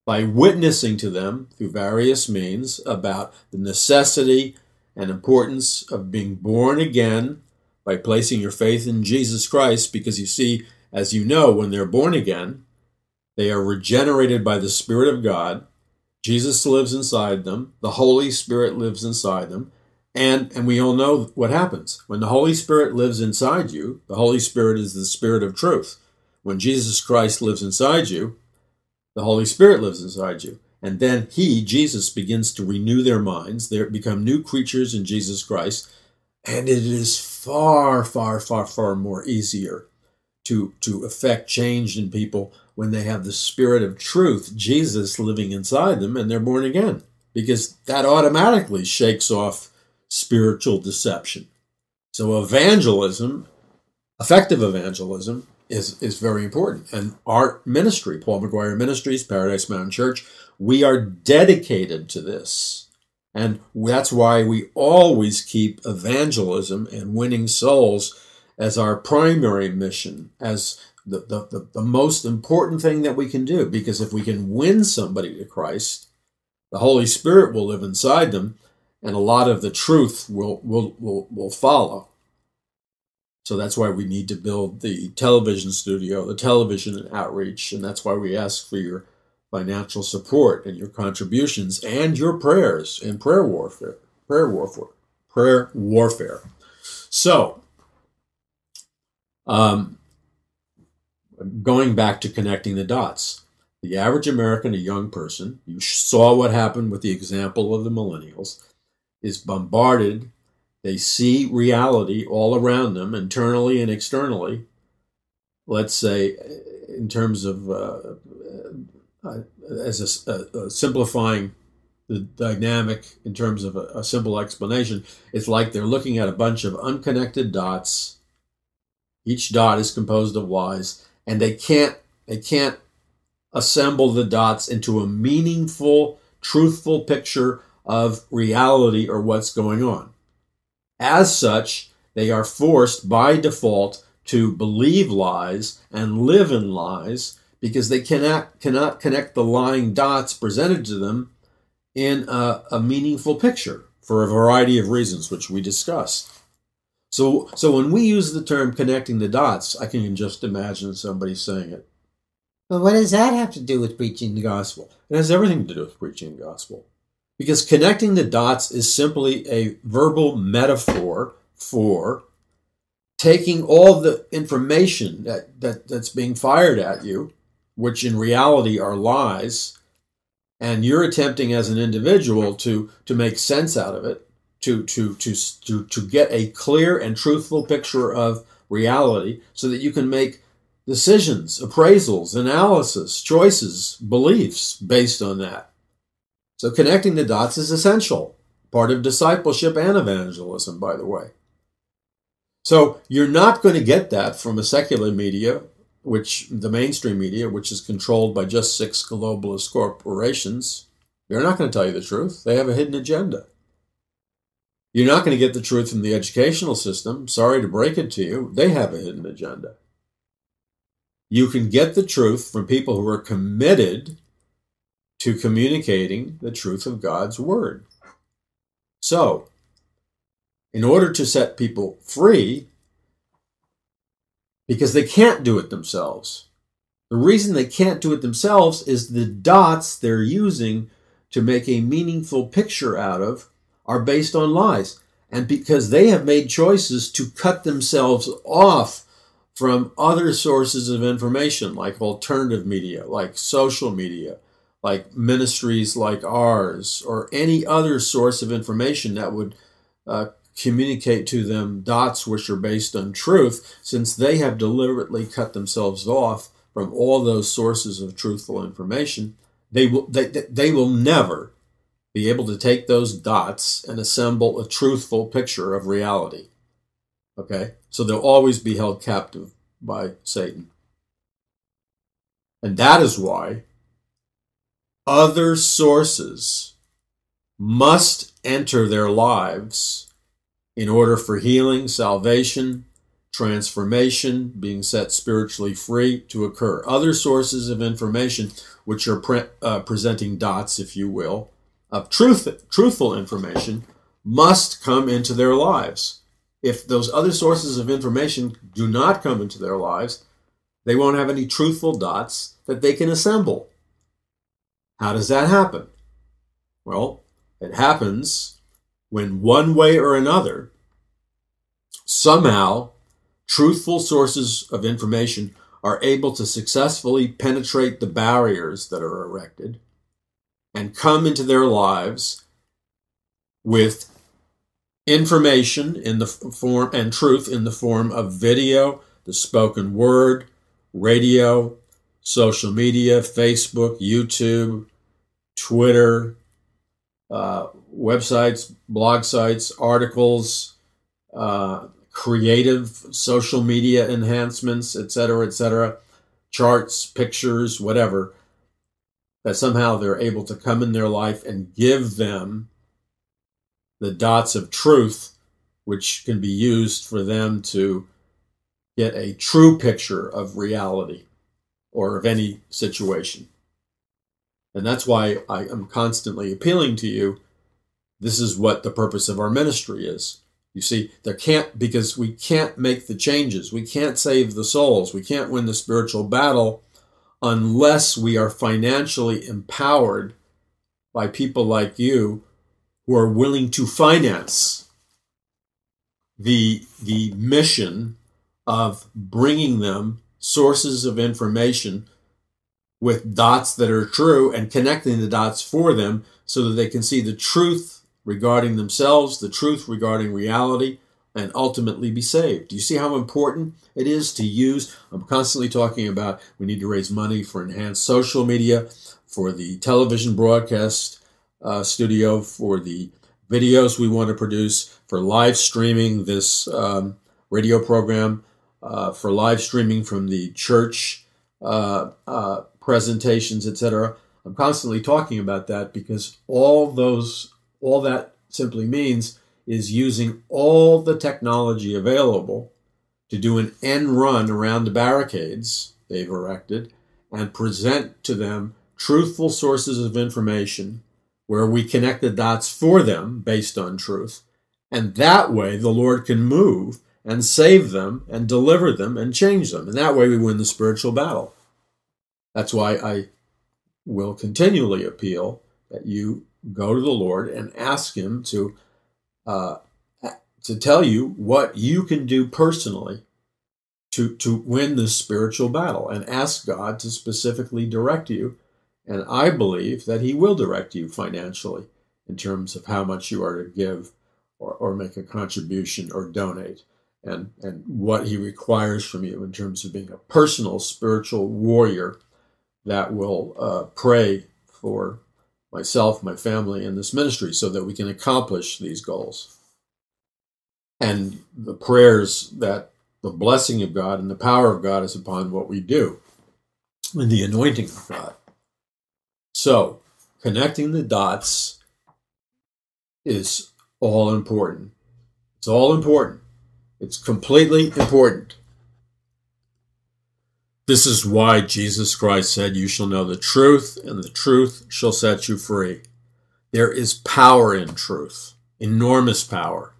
by witnessing to them through various means about the necessity and importance of being born again by placing your faith in Jesus Christ, because you see, as you know, when they're born again, they are regenerated by the Spirit of God. Jesus lives inside them. The Holy Spirit lives inside them. And we all know what happens. When the Holy Spirit lives inside you, the Holy Spirit is the Spirit of truth. When Jesus Christ lives inside you, the Holy Spirit lives inside you. And then Jesus, begins to renew their minds. They become new creatures in Jesus Christ. And it is far, far, far, far more easier to effect change in people when they have the Spirit of truth, Jesus, living inside them, and they're born again. Because that automatically shakes off spiritual deception. So evangelism, effective evangelism, is very important. And our ministry, Paul McGuire Ministries, Paradise Mountain Church, we are dedicated to this. And that's why we always keep evangelism and winning souls as our primary mission, as the most important thing that we can do. Because if we can win somebody to Christ, the Holy Spirit will live inside them, and a lot of the truth will follow. So that's why we need to build the television studio, the television outreach, and that's why we ask for your financial support and your contributions and your prayers in prayer warfare. So, going back to connecting the dots, the average American, a young person, you saw what happened with the example of the millennials, is bombarded. They see reality all around them, internally and externally. Let's say, in terms of simplifying the dynamic in terms of a simple explanation, it's like they're looking at a bunch of unconnected dots. Each dot is composed of lies, and they can't assemble the dots into a meaningful, truthful picture of reality or what's going on. As such, they are forced by default to believe lies and live in lies because they cannot connect the lying dots presented to them in a meaningful picture for a variety of reasons, which we discussed. So when we use the term connecting the dots, I can just imagine somebody saying it. Well, what does that have to do with preaching the gospel? It has everything to do with preaching the gospel. Because connecting the dots is simply a verbal metaphor for taking all the information that's being fired at you, which in reality are lies, and you're attempting as an individual to make sense out of it, to get a clear and truthful picture of reality so that you can make decisions, appraisals, analysis, choices, beliefs based on that. So connecting the dots is essential, part of discipleship and evangelism, by the way. So you're not going to get that from a secular media, the mainstream media, which is controlled by just 6 globalist corporations. They're not going to tell you the truth. They have a hidden agenda. You're not going to get the truth from the educational system. Sorry to break it to you. They have a hidden agenda. You can get the truth from people who are committed to communicating the truth of God's word. So, in order to set people free, because they can't do it themselves. The reason they can't do it themselves is the dots they're using to make a meaningful picture out of are based on lies. And because they have made choices to cut themselves off from other sources of information, like alternative media, like social media, like ministries like ours, or any other source of information that would communicate to them dots which are based on truth, since they have deliberately cut themselves off from all those sources of truthful information, they will never be able to take those dots and assemble a truthful picture of reality. Okay? So they'll always be held captive by Satan. And that is why other sources must enter their lives in order for healing, salvation, transformation, being set spiritually free to occur. Other sources of information which are presenting dots, if you will, of truthful information must come into their lives. If those other sources of information do not come into their lives, they won't have any truthful dots that they can assemble. How does that happen? Well, it happens when one way or another, somehow, truthful sources of information are able to successfully penetrate the barriers that are erected and come into their lives with information in the form and truth in the form of video, the spoken word, radio, social media, Facebook, YouTube, Twitter, websites, blog sites, articles, creative social media enhancements, etc., charts, pictures, whatever, that somehow they're able to come in their life and give them the dots of truth, which can be used for them to get a true picture of reality or of any situation. And that's why I am constantly appealing to you. This is what the purpose of our ministry is. You see, because we can't make the changes. We can't save the souls. We can't win the spiritual battle unless we are financially empowered by people like you who are willing to finance the mission of bringing them sources of information with dots that are true and connecting the dots for them so that they can see the truth regarding themselves, the truth regarding reality, and ultimately be saved. Do you see how important it is to use? I'm constantly talking about we need to raise money for enhanced social media, for the television broadcast studio, for the videos we want to produce, for live streaming this radio program, for live streaming from the church presentations, etc. I'm constantly talking about that because all that simply means is using all the technology available to do an end run around the barricades they've erected and present to them truthful sources of information where we connect the dots for them based on truth. And that way the Lord can move and save them and deliver them and change them. And that way we win the spiritual battle. That's why I will continually appeal that you go to the Lord and ask Him to tell you what you can do personally to win this spiritual battle, and ask God to specifically direct you. And I believe that He will direct you financially in terms of how much you are to give or make a contribution or donate, and what He requires from you in terms of being a personal spiritual warrior that will pray for myself, my family, and this ministry so that we can accomplish these goals. And the prayers that the blessing of God and the power of God is upon what we do, and the anointing of God. So, connecting the dots is all important. It's all important. It's completely important. This is why Jesus Christ said, "You shall know the truth, and the truth shall set you free." There is power in truth, enormous power.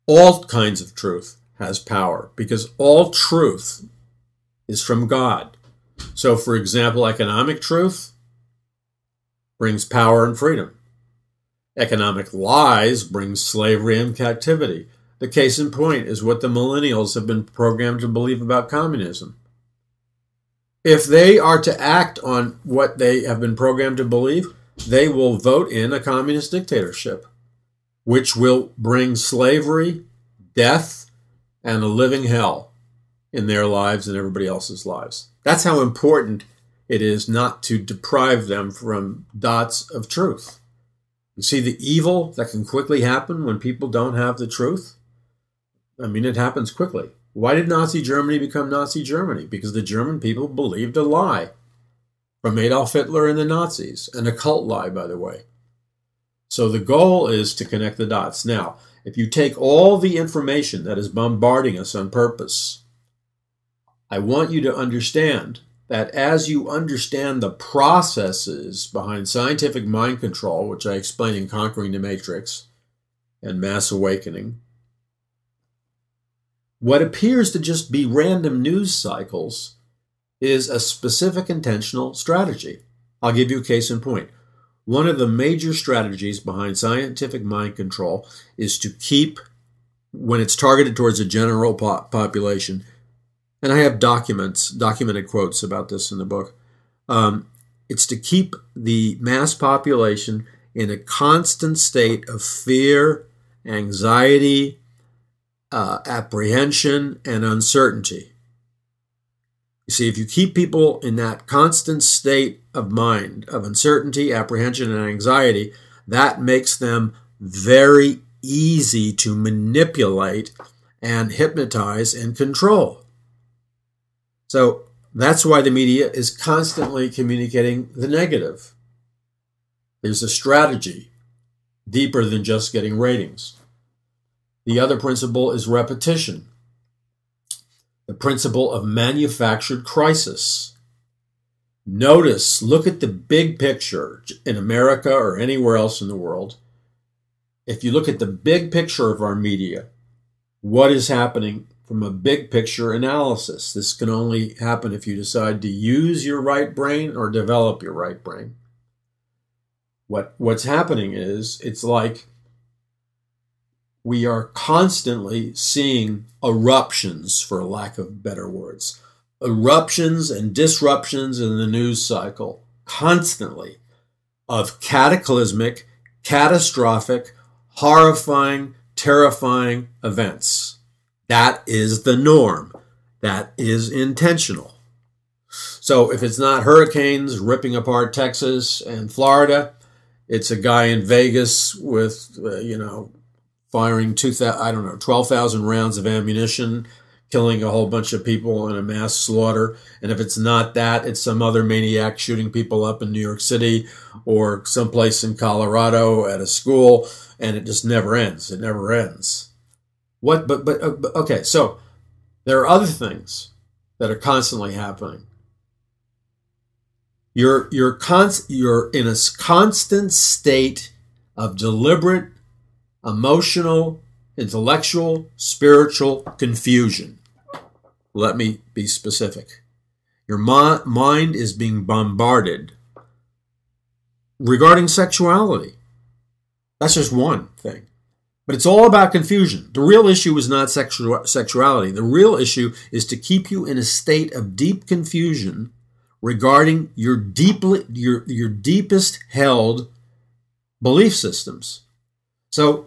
All kinds of truth has power because all truth is from God. So, for example, economic truth brings power and freedom. Economic lies bring slavery and captivity. The case in point is what the millennials have been programmed to believe about communism. If they are to act on what they have been programmed to believe, they will vote in a communist dictatorship, which will bring slavery, death, and a living hell in their lives and everybody else's lives. That's how important it is not to deprive them from dots of truth. You see the evil that can quickly happen when people don't have the truth? I mean, it happens quickly. Why did Nazi Germany become Nazi Germany? Because the German people believed a lie from Adolf Hitler and the Nazis, an occult lie, by the way. So the goal is to connect the dots. Now, if you take all the information that is bombarding us on purpose, I want you to understand that as you understand the processes behind scientific mind control, which I explain in Conquering the Matrix and Mass Awakening, what appears to just be random news cycles is a specific intentional strategy. I'll give you a case in point. One of the major strategies behind scientific mind control is to keep, when it's targeted towards a general population, and I have documented quotes about this in the book, it's to keep the mass population in a constant state of fear, anxiety, apprehension, and uncertainty. You see, if you keep people in that constant state of mind, of uncertainty, apprehension, and anxiety, that makes them very easy to manipulate and hypnotize and control. So that's why the media is constantly communicating the negative. There's a strategy deeper than just getting ratings. The other principle is repetition. The principle of manufactured crisis. Notice, look at the big picture in America or anywhere else in the world. If you look at the big picture of our media, what is happening from a big picture analysis? This can only happen if you decide to use your right brain or develop your right brain. What's happening is, it's like we are constantly seeing eruptions, for lack of better words. Eruptions and disruptions in the news cycle, constantly, of cataclysmic, catastrophic, horrifying, terrifying events. That is the norm. That is intentional. So if it's not hurricanes ripping apart Texas and Florida, it's a guy in Vegas with, firing 12,000 rounds of ammunition, killing a whole bunch of people in a mass slaughter. And if it's not that, it's some other maniac shooting people up in New York City or someplace in Colorado at a school, and it just never ends. It never ends. Okay, so there are other things that are constantly happening. You're in a constant state of deliberate, emotional, intellectual, spiritual confusion. Let me be specific. Your mind is being bombarded regarding sexuality. That's just one thing. But it's all about confusion. The real issue is not sexuality. The real issue is to keep you in a state of deep confusion regarding your deepest held belief systems. So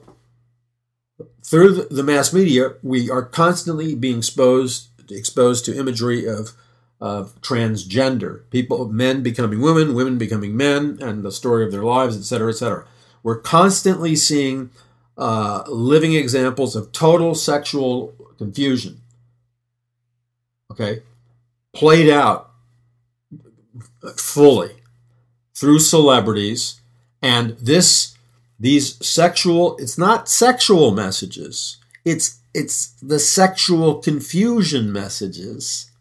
through the mass media, we are constantly being exposed to imagery of transgender people, men becoming women, women becoming men, and the story of their lives, etc., etc. We're constantly seeing living examples of total sexual confusion, okay, played out fully through celebrities, and these sexual, it's not sexual messages, it's the sexual confusion messages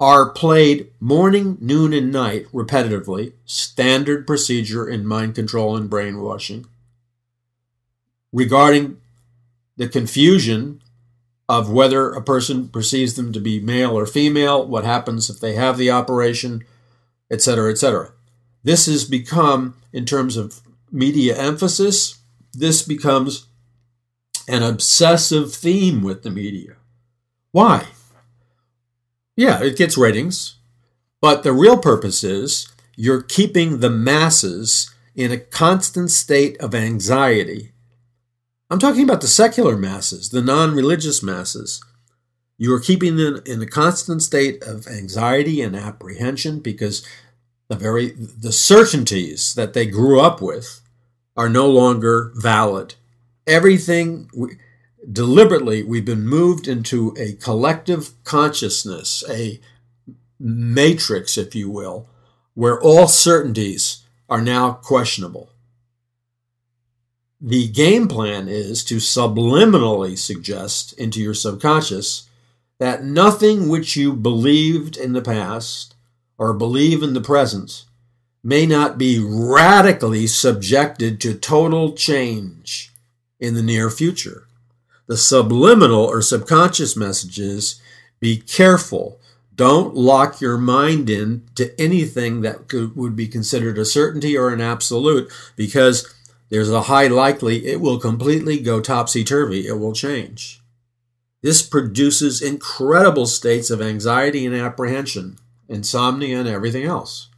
are played morning, noon, and night repetitively, standard procedure in mind control and brainwashing, regarding the confusion of whether a person perceives them to be male or female, what happens if they have the operation, etc., etc. This has become, in terms of media emphasis, this becomes an obsessive theme with the media. Why? Yeah, it gets ratings, but the real purpose is you're keeping the masses in a constant state of anxiety. I'm talking about the secular masses, the non-religious masses. You are keeping them in a constant state of anxiety and apprehension because the certainties that they grew up with are no longer valid. Deliberately, we've been moved into a collective consciousness, a matrix, if you will, where all certainties are now questionable. The game plan is to subliminally suggest into your subconscious that nothing which you believed in the past or believe in the present may not be radically subjected to total change in the near future. The subliminal or subconscious messages: be careful. Don't lock your mind in to anything that would be considered a certainty or an absolute, because there's a high likely it will completely go topsy-turvy. It will change. This produces incredible states of anxiety and apprehension, insomnia, and everything else.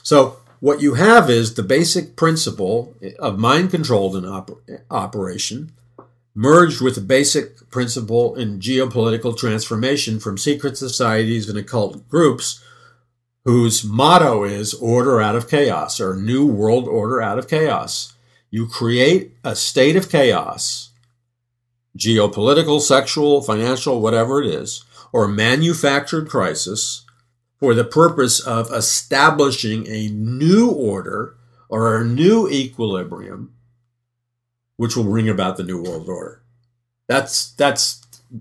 So what you have is the basic principle of mind-controlled operation, merged with the basic principle in geopolitical transformation from secret societies and occult groups whose motto is order out of chaos, or new world order out of chaos. You create a state of chaos, geopolitical, sexual, financial, whatever it is, or manufactured crisis, for the purpose of establishing a new order or a new equilibrium, which will bring about the New World Order.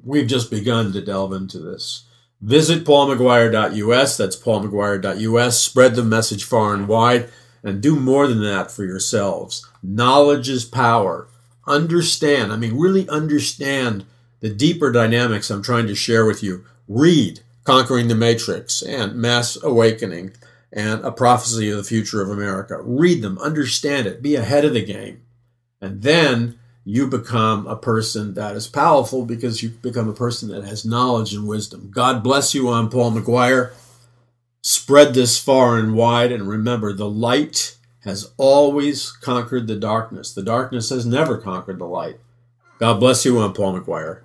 We've just begun to delve into this. Visit paulmcguire.us. That's paulmcguire.us. Spread the message far and wide, and do more than that for yourselves. Knowledge is power. Understand, really understand the deeper dynamics I'm trying to share with you. Read Conquering the Matrix and Mass Awakening and A Prophecy of the Future of America. Read them, understand it, be ahead of the game. And then you become a person that is powerful because you become a person that has knowledge and wisdom. God bless you. I'm Paul McGuire. Spread this far and wide, and remember, the light has always conquered the darkness. The darkness has never conquered the light. God bless you. I'm Paul McGuire.